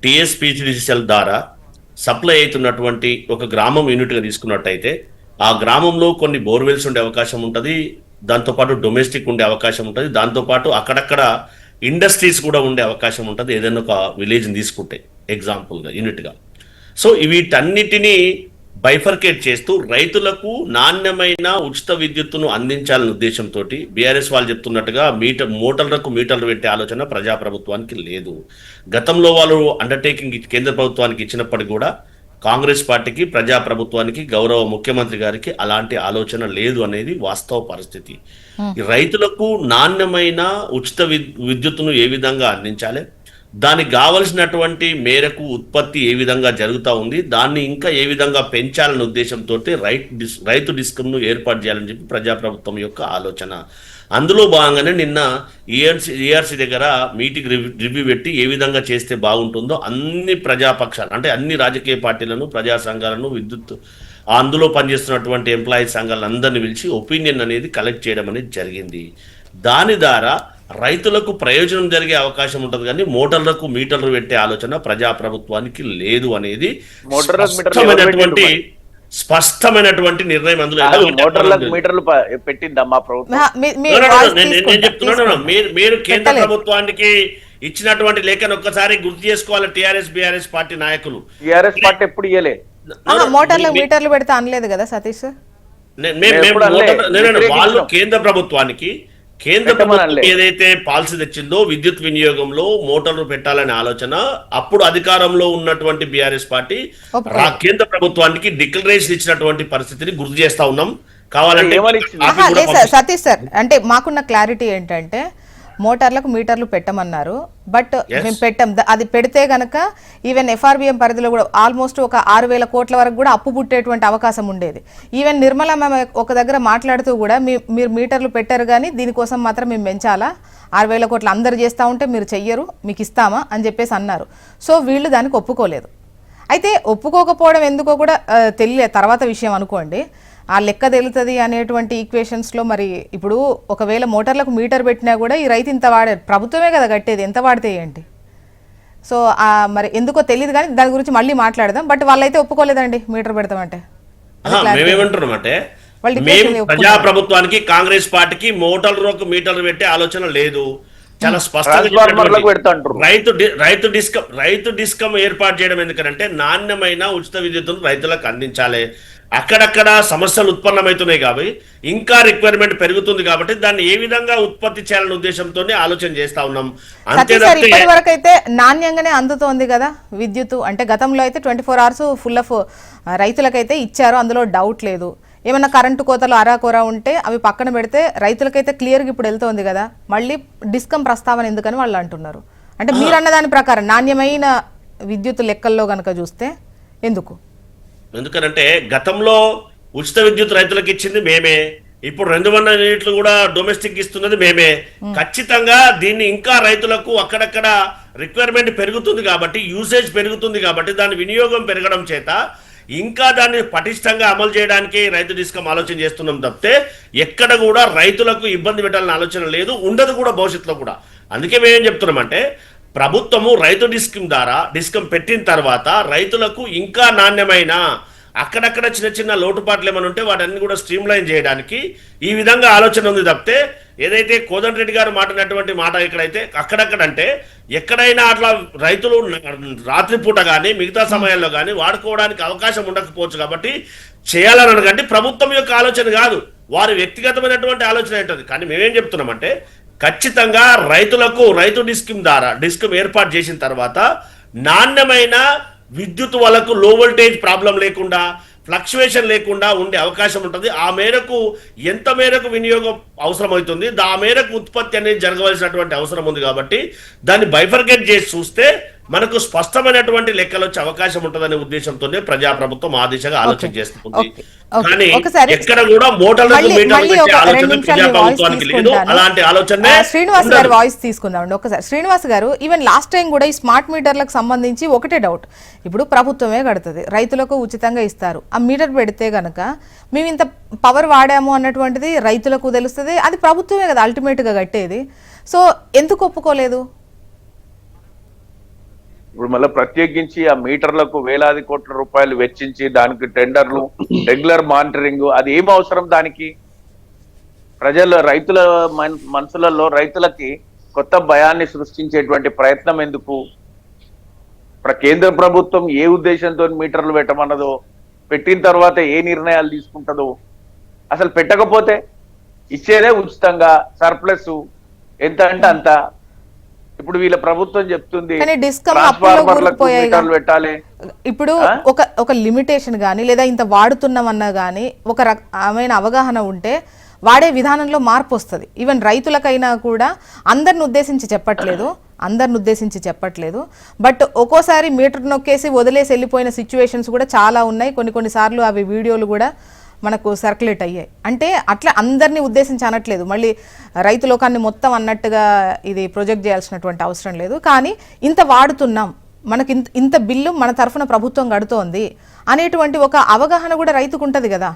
S3: టీఎస్పీసీసీఎల్ ద్వారా సప్లై అవుతున్నటువంటి ఒక గ్రామం యూనిట్గా తీసుకున్నట్టయితే ఆ గ్రామంలో కొన్ని బోర్వెల్స్ ఉండే అవకాశం ఉంటుంది, దాంతోపాటు డొమెస్టిక్ ఉండే అవకాశం ఉంటుంది, దాంతోపాటు అక్కడక్కడ ఇండస్ట్రీస్ కూడా ఉండే అవకాశం ఉంటుంది ఏదైనా ఒక విలేజ్ని తీసుకుంటే ఎగ్జాంపుల్గా యూనిట్గా. సో వీటన్నిటినీ బైఫర్కేట్ చేస్తూ రైతులకు నాణ్యమైన ఉచిత విద్యుత్తును అందించాలనే ఉద్దేశంతో బీఆర్ఎస్ వాళ్ళు చెప్తున్నట్టుగా మోటార్లకు మీటర్లు పెట్టే ఆలోచన ప్రజాప్రభుత్వానికి లేదు. గతంలో వాళ్ళు అండర్టేకింగ్ కేంద్ర ప్రభుత్వానికి ఇచ్చినప్పటికీ కూడా కాంగ్రెస్ పార్టీకి ప్రజాప్రభుత్వానికి గౌరవ ముఖ్యమంత్రి గారికి అలాంటి ఆలోచన లేదు అనేది వాస్తవ పరిస్థితి. రైతులకు నాణ్యమైన ఉచిత విద్యుత్తును ఏ విధంగా అందించాలి, దానికి కావలసినటువంటి మేరకు ఉత్పత్తి ఏ విధంగా జరుగుతూ ఉంది, దాన్ని ఇంకా ఏ విధంగా పెంచాలనే ఉద్దేశంతో రైతు డిస్కంను ఏర్పాటు చేయాలని చెప్పి ప్రజాప్రభుత్వం యొక్క ఆలోచన. అందులో భాగంగానే నిన్న ఏఆర్సీ దగ్గర మీటింగ్ రివ్యూ పెట్టి ఏ విధంగా చేస్తే బాగుంటుందో అన్ని ప్రజాపక్షాలు అంటే అన్ని రాజకీయ పార్టీలను, ప్రజా సంఘాలను, విద్యుత్ అందులో పనిచేస్తున్నటువంటి ఎంప్లాయీస్ సంఘాలను అందరినీ పిలిచి ఒపీనియన్ అనేది కలెక్ట్ చేయడం అనేది జరిగింది. దాని ద్వారా రైతులకు ప్రయోజనం జరిగే అవకాశం ఉంటుంది కానీ మోటార్లకు మీటర్లు పెట్టే ఆలోచన ప్రజాప్రభుత్వానికి లేదు అనేది స్పష్టమైనటువంటి నిర్ణయం. అందులో
S2: మీటర్లు పెట్టిందా మా ప్రభుత్వం?
S3: నేను చెప్తున్నాను, మీరు కేంద్ర ప్రభుత్వానికి ఇచ్చినటువంటి లేఖను ఒక్కసారి గుర్తు చేసుకోవాలి. టిఆర్ఎస్ పార్టీ నాయకులు
S2: టిఆర్ఎస్ పార్టీ ఎప్పుడు ఇయ్యలే,
S1: మోటార్లకు మీటర్లు పెడితే అనలేదు కదా సతీష్.
S3: వాళ్ళు కేంద్ర ప్రభుత్వానికి ఏదైతే పాలసీ తెచ్చిందో విద్యుత్ వినియోగంలో మోటార్లు పెట్టాలనే ఆలోచన అప్పుడు అధికారంలో ఉన్నటువంటి బీఆర్ఎస్ పార్టీ కేంద్ర ప్రభుత్వానికి డిక్లరేషన్ ఇచ్చినటువంటి పరిస్థితిని గుర్తు చేస్తా ఉన్నాం. కావాలంటే
S1: సతీష్ సార్, అంటే మాకున్న క్లారిటీ ఏంటంటే మోటార్లకు మీటర్లు పెట్టమన్నారు, బట్ మేము పెట్టాం. అది పెడితే గనక ఈవెన్ ఎఫ్ఆర్బిఎం పరిధిలో కూడా ఆల్మోస్ట్ ఒక 6,000 కోట్ల వరకు కూడా అప్పు పుట్టేటువంటి అవకాశం ఉండేది. ఈవెన్ నిర్మల మేము ఒక దగ్గర మాట్లాడుతూ కూడా మీరు మీటర్లు పెట్టారు కానీ దీనికోసం మాత్రం మేము పెంచాలా, 6,000 కోట్లు అందరు చేస్తూ ఉంటే మీరు చెయ్యరు, మీకు ఇస్తామా అని చెప్పేసి అన్నారు. సో వీళ్ళు దానికి ఒప్పుకోలేదు. అయితే ఒప్పుకోకపోవడం ఎందుకో కూడా తెలియలేదు, తర్వాత విషయం అనుకోండి. ఆ లెక్క తెలుతుంది అనేటువంటి ఈక్వేషన్స్లో మరి ఇప్పుడు ఒకవేళ మోటార్లకు మీటర్ పెట్టినా కూడా ఈ రైతు ఇంత వాడే, ప్రభుత్వమే కదా కట్టేది, ఎంత వాడితే ఏంటి. సో మరి ఎందుకో తెలియదు కానీ దాని గురించి మళ్ళీ మాట్లాడదాం. బట్ వాళ్ళైతే ఒప్పుకోలేదండి మీటర్ పెడతామంటే.
S3: మేమేమంటున్నామంటే ప్రజాప్రభుత్వానికి కాంగ్రెస్ పార్టీకి మోటార్లకు మీటర్లు పెట్టే ఆలోచన లేదు. చాలా స్పష్టంగా రైతు డిస్కమ్ ఏర్పాటు చేయడం ఎందుకంటే నాణ్యమైన ఉచిత విద్యుత్తును రైతులకు అందించాలి. అక్కడక్కడ సమస్యలు ఉత్పన్నమవుతున్నాయి కాబట్టి ఇంకా రిక్వైర్మెంట్ పెరుగుతుంది కాబట్టి దాన్ని ఏ విధంగా ఉత్పత్తి చేయాలనే ఉద్దేశంతో ఆలోచన చేస్తా ఉన్నాం.
S1: ఇప్పటి వరకు అయితే నాణ్యంగానే అందుతోంది కదా విద్యుత్. అంటే గతంలో అయితే 24 hours ఫుల్ ఆఫ్ రైతులకైతే ఇచ్చారు, అందులో డౌట్ లేదు. ఏమన్నా కరెంటు కోతలు అరాకొర ఉంటే అవి పక్కన పెడితే రైతులకైతే క్లియర్గా ఇప్పుడు వెళ్తోంది కదా. మళ్ళీ డిస్కమ్ ప్రస్తావన ఎందుకని వాళ్ళు అంటున్నారు. అంటే మీరు అన్న దాని ప్రకారం నాణ్యమైన విద్యుత్ లెక్కల్లో కనుక చూస్తే
S3: ఎందుకనంటే గతంలో ఉచిత విద్యుత్ రైతులకు ఇచ్చింది మేమే, ఇప్పుడు 200 యూనిట్లు కూడా డొమెస్టిక్ ఇస్తున్నది మేమే. ఖచ్చితంగా దీన్ని ఇంకా రైతులకు అక్కడక్కడ రిక్వైర్మెంట్ పెరుగుతుంది కాబట్టి, యూసేజ్ పెరుగుతుంది కాబట్టి దాని వినియోగం పెరగడం చేత ఇంకా దాన్ని పటిష్టంగా అమలు చేయడానికి రైతు డిస్కమ్ ఆలోచన చేస్తున్నాం తప్పితే ఎక్కడ కూడా రైతులకు ఇబ్బంది పెట్టాలని ఆలోచన లేదు, ఉండదు కూడా భవిష్యత్తులో కూడా. అందుకే మేమేం చెప్తున్నామంటే ప్రభుత్వము రైతు డిస్కమ్ పెట్టిన తర్వాత రైతులకు ఇంకా నాణ్యమైన అక్కడక్కడ చిన్న చిన్న లోటుపాట్లు ఏమైనా ఉంటే వాటన్ని కూడా స్ట్రీమ్ లైన్ చేయడానికి ఈ విధంగా ఆలోచన ఉంది తప్పితే ఏదైతే కోదండరెడ్డి గారు మాట్లాడినటువంటి మాట ఇక్కడైతే అక్కడక్కడంటే ఎక్కడైనా అట్లా రైతులు రాత్రిపూట కానీ మిగతా సమయాల్లో కానీ వాడుకోవడానికి అవకాశం ఉండకపోవచ్చు కాబట్టి చేయాలని అనగంటే ప్రభుత్వం యొక్క ఆలోచన కాదు, వారి వ్యక్తిగతమైనటువంటి ఆలోచన ఏంటది. కానీ మేమేం చెప్తున్నామంటే ఖచ్చితంగా రైతులకు రైతు డిస్కమ్ ఏర్పాటు చేసిన తర్వాత నాణ్యమైన విద్యుత్ వాళ్ళకు లో వోల్టేజ్ ప్రాబ్లం లేకుండా, ఫ్లక్చువేషన్ లేకుండా ఉండే అవకాశం ఉంటుంది. ఆ మేరకు ఎంత మేరకు వినియోగం అవసరమవుతుంది, ఆ మేరకు ఉత్పత్తి అనేది జరగవలసినటువంటి అవసరం ఉంది కాబట్టి దాన్ని బైఫర్కేట్ చేసి చూస్తే మనకు స్పష్టమైనటువంటి లెక్కలు వచ్చే అవకాశం ఉంటుందనే ఉద్దేశంతోనే ప్రజాప్రభుత్వం ఆ దిశగా ఆలోచన చేస్తుంది.
S1: ఓకే. ఓకే.
S3: కానీ
S1: ఒకసారి
S3: ఎక్కడ కూడా మోటార్లకు
S1: మళ్ళీ
S3: మీటర్లు పెట్టే
S1: ఒక 2
S3: ఆలోచన
S1: నిమిషాలు వాయిస్
S3: ప్రజాప్రభుత్వానికి లేదు.
S1: తీసుకుంటాను.
S3: అలాంటి ఆలోచన
S1: శ్రీనివాస్ గారు వాయిస్ తీసుకుందామండి ఒకసారి. శ్రీనివాస్ గారు, ఈవెన్ లాస్ట్ టైం కూడా ఈ స్మార్ట్ మీటర్లకు సంబంధించి ఒకటే డౌట్. ఇప్పుడు ప్రభుత్వమే కడుతుంది, రైతులకు ఉచితంగా ఇస్తారు. ఆ మీటర్ పెడితే గనక మేము ఇంత పవర్ వాడాము అన్నటువంటిది రైతులకు తెలుస్తుంది. అది ప్రభుత్వమే కదా అల్టిమేట్ గా కట్టేది. సో ఎందుకు ఒప్పుకోలేదు?
S2: ఇప్పుడు మళ్ళీ ప్రత్యేకించి ఆ మీటర్లకు వేలాది కోట్ల రూపాయలు వెచ్చించి దానికి టెండర్లు, రెగ్యులర్ మానిటరింగ్, అది ఏం అవసరం దానికి? రైతుల మనసులలో రైతులకి కొత్త భయాన్ని సృష్టించేటువంటి ప్రయత్నం ఎందుకు? కేంద్ర ప్రభుత్వం ఏ ఉద్దేశంతో మీటర్లు పెట్టమన్నదో, పెట్టిన తర్వాత ఏ నిర్ణయాలు తీసుకుంటుందో, అసలు పెట్టకపోతే ఇచ్చేదే ఉచితంగా సర్ప్లస్ ఎంత అంటే అంత. ఇప్పుడు వీళ్ళ ప్రభుత్వం చెప్తుంది మీటర్లు పెట్టాలి.
S1: ఇప్పుడు ఒక లిమిటేషన్ గానీ లేదా ఇంత వాడుతున్నామన్నా గానీ ఒక రకమైన అవగాహన ఉంటే వాడే విధానంలో మార్పు వస్తుంది. ఈవెన్ రైతులకైనా కూడా అందరిని ఉద్దేశించి చెప్పట్లేదు. బట్ ఒక్కోసారి మీటర్ నొక్కేసి వదిలేసి వెళ్ళిపోయిన సిచ్యువేషన్స్ కూడా చాలా ఉన్నాయి. కొన్నిసార్లు అవి వీడియోలు కూడా మనకు సర్క్యులేట్ అయ్యాయి. అంటే అట్లా అందరినీ ఉద్దేశించి అనట్లేదు, మళ్ళీ రైతు లోకాన్ని మొత్తం అన్నట్టుగా ఇది ప్రొజెక్ట్ చేయాల్సినటువంటి అవసరం లేదు. కానీ ఇంత వాడుతున్నాం, మనకి ఇంత బిల్లు మన తరఫున ప్రభుత్వం కడుతోంది అనేటువంటి ఒక అవగాహన కూడా రైతుకు ఉంటుంది కదా.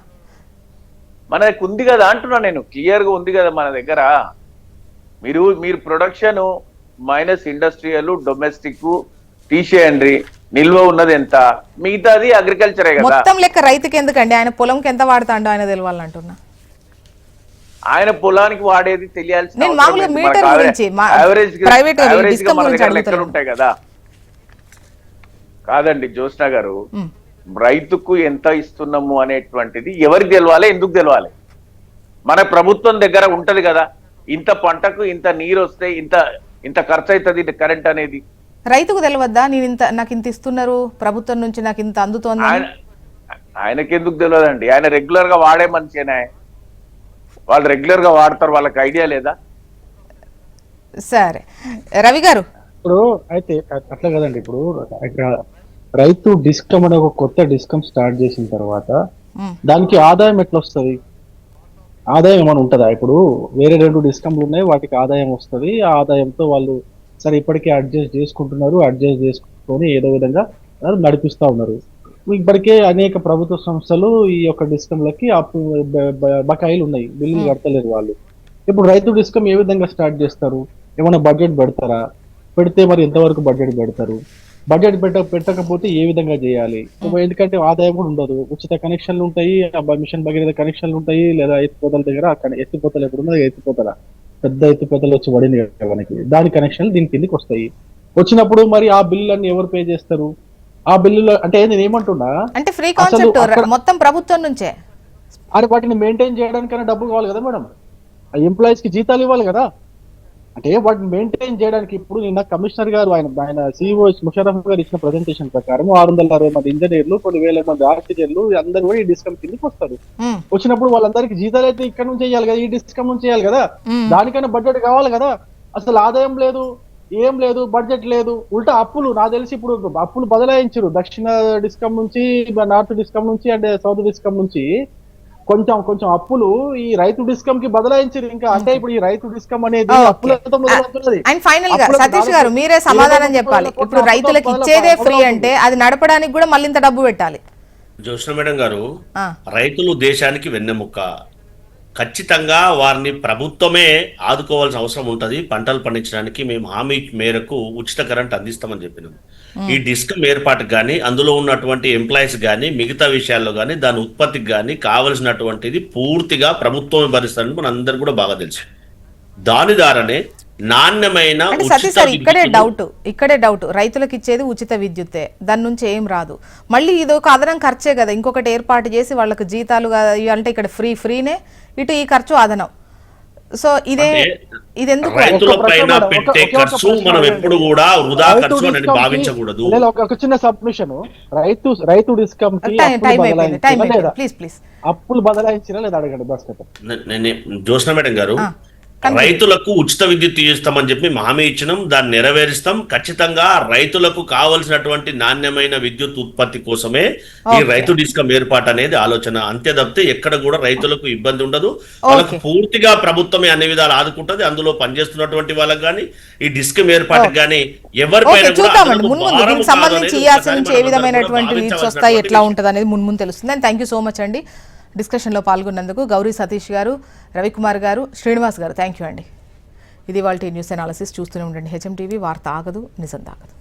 S2: మనకు ఉంది కదా అంటున్నా నేను, క్లియర్ గా ఉంది కదా మన దగ్గర. మీరు ప్రొడక్షన్ మైనస్ ఇండస్ట్రియల్ డొమెస్టిక్ తీసేయండి, నిల్వ ఉన్నది ఎంత, మిగతాది అగ్రికల్చరే కదా.
S1: మొత్తం లెక్క రైతుకి ఎందుకండి? ఆయన పొలంకి ఎంత వాడుతాడో ఆయన తెలియాలంటున్నా.
S2: ఆయన పొలానికి వాడేది తెలియాల్సిన
S1: నేను మామూలుగా మీటర్ గురించి ప్రైవేట్
S2: లెక్కలు ఉంటాయి కదా. కాదండి జ్యోత్స్న గారు, రైతుకు ఎంత ఇస్తున్నాము అనేటువంటిది ఎవరికి తెలవాలి, ఎందుకు తెలవాలి? మన ప్రభుత్వం దగ్గర ఉంటది కదా, ఇంత పంటకు ఇంత నీరు వస్తే ఇంత ఖర్చు అవుతుంది కరెంట్ అనేది.
S1: రైతుకు తెలియద్దా నాకు ఇంత ఇస్తున్నారు ప్రభుత్వం నుంచి, నాకు ఇంత అందుతోంది?
S2: ఆయనకి ఎందుకు తెలియదండి? ఆయన రెగ్యులర్ గా వాడే మనిషేనా? వాళ్ళు రెగ్యులర్ గా వాడతారు, వాళ్ళకి ఐడియా లేదా?
S1: సరే రవి గారు,
S5: ఇప్పుడు అయితే అట్లా కదండి. ఇప్పుడు రైతు డిస్కమ్ అనే ఒక కొత్త డిస్కమ్ స్టార్ట్ చేసిన తర్వాత దానికి ఆదాయం ఎట్లా వస్తుంది? ఆదాయం ఏమైనా ఉంటుందా? ఇప్పుడు వేరే 2 డిస్కమ్లు ఉన్నాయి, వాటికి ఆదాయం వస్తుంది. ఆ ఆదాయంతో వాళ్ళు సరే ఇప్పటికే అడ్జస్ట్ చేసుకొని ఏదో విధంగా నడిపిస్తా ఉన్నారు. ఇప్పటికే అనేక ప్రభుత్వ సంస్థలు ఈ యొక్క డిస్కమ్లకి బకాయిలు ఉన్నాయి, బిల్లులు కడతలేరు వాళ్ళు. ఇప్పుడు రైతు డిస్కమ్ ఏ విధంగా స్టార్ట్ చేస్తారు? ఏమైనా బడ్జెట్ పెడతారా? పెడితే మరి ఎంతవరకు బడ్జెట్ పెడతారు? బడ్జెట్ పెట్టకపోతే ఏ విధంగా చేయాలి? ఎందుకంటే ఆదాయం కూడా ఉండదు. ఉచిత కనెక్షన్లు ఉంటాయి, మిషన్ భగీరథ కనెక్షన్లు ఉంటాయి, లేదా ఎత్తిపోతల దగ్గర ఎత్తిపోతలు ఎప్పుడు ఎత్తిపోతల పెద్ద ఎత్తిపోతలు వచ్చి పడింది మనకి, దాని కనెక్షన్లు దీని కిందకి వస్తాయి. వచ్చినప్పుడు మరి ఆ బిల్లులన్నీ ఎవరు పే చేస్తారు? ఆ బిల్లులో అంటే నేను ఏమంటున్నా,
S1: అంటే ఫ్రీ కాన్సెప్ట్ మొత్తం ప్రభుత్వం నుంచే.
S5: అది వాటిని మెయింటైన్ చేయడానికైనా డబ్బులు కావాలి కదా మేడం, ఆ ఎంప్లాయీస్ కి జీతాలు ఇవ్వాలి కదా. అంటే వాటిని మెయింటైన్ చేయడానికి ఇప్పుడు నిన్న కమిషనర్ గారు ఆయన సిఇఓ ముషరఫ్ గారు ఇచ్చిన ప్రెజెంటేషన్ ప్రకారం 660 మంది ఇంజనీర్లు, కొన్ని వేల మంది ఆర్కిటెక్టర్లు అందరూ కూడా ఈ డిస్కమ్ కిందకి వస్తారు. వచ్చినప్పుడు వాళ్ళందరికీ జీతాలు అయితే ఇక్కడ నుంచి చేయాలి కదా, ఈ డిస్కమ్ నుంచి చేయాలి కదా. దానికైనా బడ్జెట్ కావాలి కదా. అసలు ఆదాయం లేదు, ఏం లేదు, బడ్జెట్ లేదు, ఉల్టా అప్పులు. నాకు తెలిసి ఇప్పుడు అప్పులు బదలాయించారు దక్షిణ డిస్కమ్ నుంచి, నార్త్ డిస్కమ్ నుంచి అండ్ సౌత్ డిస్కమ్ నుంచి కొంచెం అప్పులు ఈ రైతు డిస్కమ్ కి బదలాయించారు. ఇంకా అంటే ఇప్పుడు ఈ రైతు డిస్కమ్ అనేది అప్పులతో మొదలవుతున్నది.
S1: అండ్ ఫైనల్ గా సతీష్ గారు మీరే సమాధానం చెప్పాలి. ఇప్పుడు రైతులకు ఇచ్చేదే ఫ్రీ అంటే అది నడపడానికి కూడా మళ్ళీ ఇంత డబ్బు పెట్టాలి.
S3: జ్యోత్స్న మేడం గారు, రైతులు దేశానికి వెన్నెముక్క. ఖచ్చితంగా వారిని ప్రభుత్వమే ఆదుకోవాల్సిన అవసరం ఉంటుంది. పంటలు పండించడానికి మేము హామీ మేరకు ఉచిత కరెంట్ అందిస్తామని చెప్పినాం. ఈ డిస్కమ్ ఏర్పాటుకు కానీ, అందులో ఉన్నటువంటి ఎంప్లాయీస్ కానీ, మిగతా విషయాల్లో కానీ, దాని ఉత్పత్తికి కానీ కావలసినటువంటిది పూర్తిగా ప్రభుత్వమే భరిస్తారని మన అందరు కూడా బాగా తెలుసు. దాని ద్వారానే నాణ్యమైన
S1: సతీష్ సార్ ఇక్కడే డౌట్ రైతులకు ఇచ్చేది ఉచిత విద్యుత్తే, దాని నుంచి ఏం రాదు. మళ్ళీ ఇది ఒక అదనం ఖర్చే కదా, ఇంకొకటి ఏర్పాటు చేసి వాళ్ళకి జీతాలు అంటే ఇక్కడ ఫ్రీనే, ఇటు ఈ ఖర్చు అదనం. సో ఇదెందుకు
S3: పెట్టే ఖర్చు మనం ఎప్పుడు కూడా వృధా ఖర్చు అనేది భావించకూడదు.
S5: ఒక చిన్న సబ్మిషన్, రైతు డిస్కమ్ కి అప్పులు బదలాయించినా లేదా అడగండి.
S3: జ్యోత్స్న మేడం గారు, రైతులకు ఉచిత విద్యుత్ ఇస్తామని చెప్పి మేము హామీ ఇచ్చినాం, దాన్ని నెరవేరుస్తాం. ఖచ్చితంగా రైతులకు కావలసినటువంటి నాణ్యమైన విద్యుత్ ఉత్పత్తి కోసమే ఈ రైతు డిస్కమ్ ఏర్పాటు అనేది ఆలోచన. అంతే తప్పితే ఎక్కడ కూడా రైతులకు ఇబ్బంది ఉండదు. వాళ్ళకు పూర్తిగా ప్రభుత్వమే అన్ని విధాలు ఆదుకుంటది. అందులో పనిచేస్తున్నటువంటి వాళ్ళకి కానీ ఈ డిస్కమ్ ఏర్పాటు కానీ ఎవరిపైన
S1: సంబంధించి ఏ విధమైనటువంటి లీడ్స్ వస్తాయి, ఎట్లా ఉంటుంది అనేది ముందు తెలుస్తుంది. And thank you so much అండి డిస్కషన్లో పాల్గొన్నందుకు. గౌరీ సతీష్ గారు, రవికుమార్ గారు, శ్రీనివాస్ గారు, థ్యాంక్ యూ అండి. ఇది వాళ్ళ న్యూస్ అనాలిసిస్. చూస్తూనే ఉండండి హెచ్ఎం టీవీ. వార్త ఆగదు, నిజం తాగదు.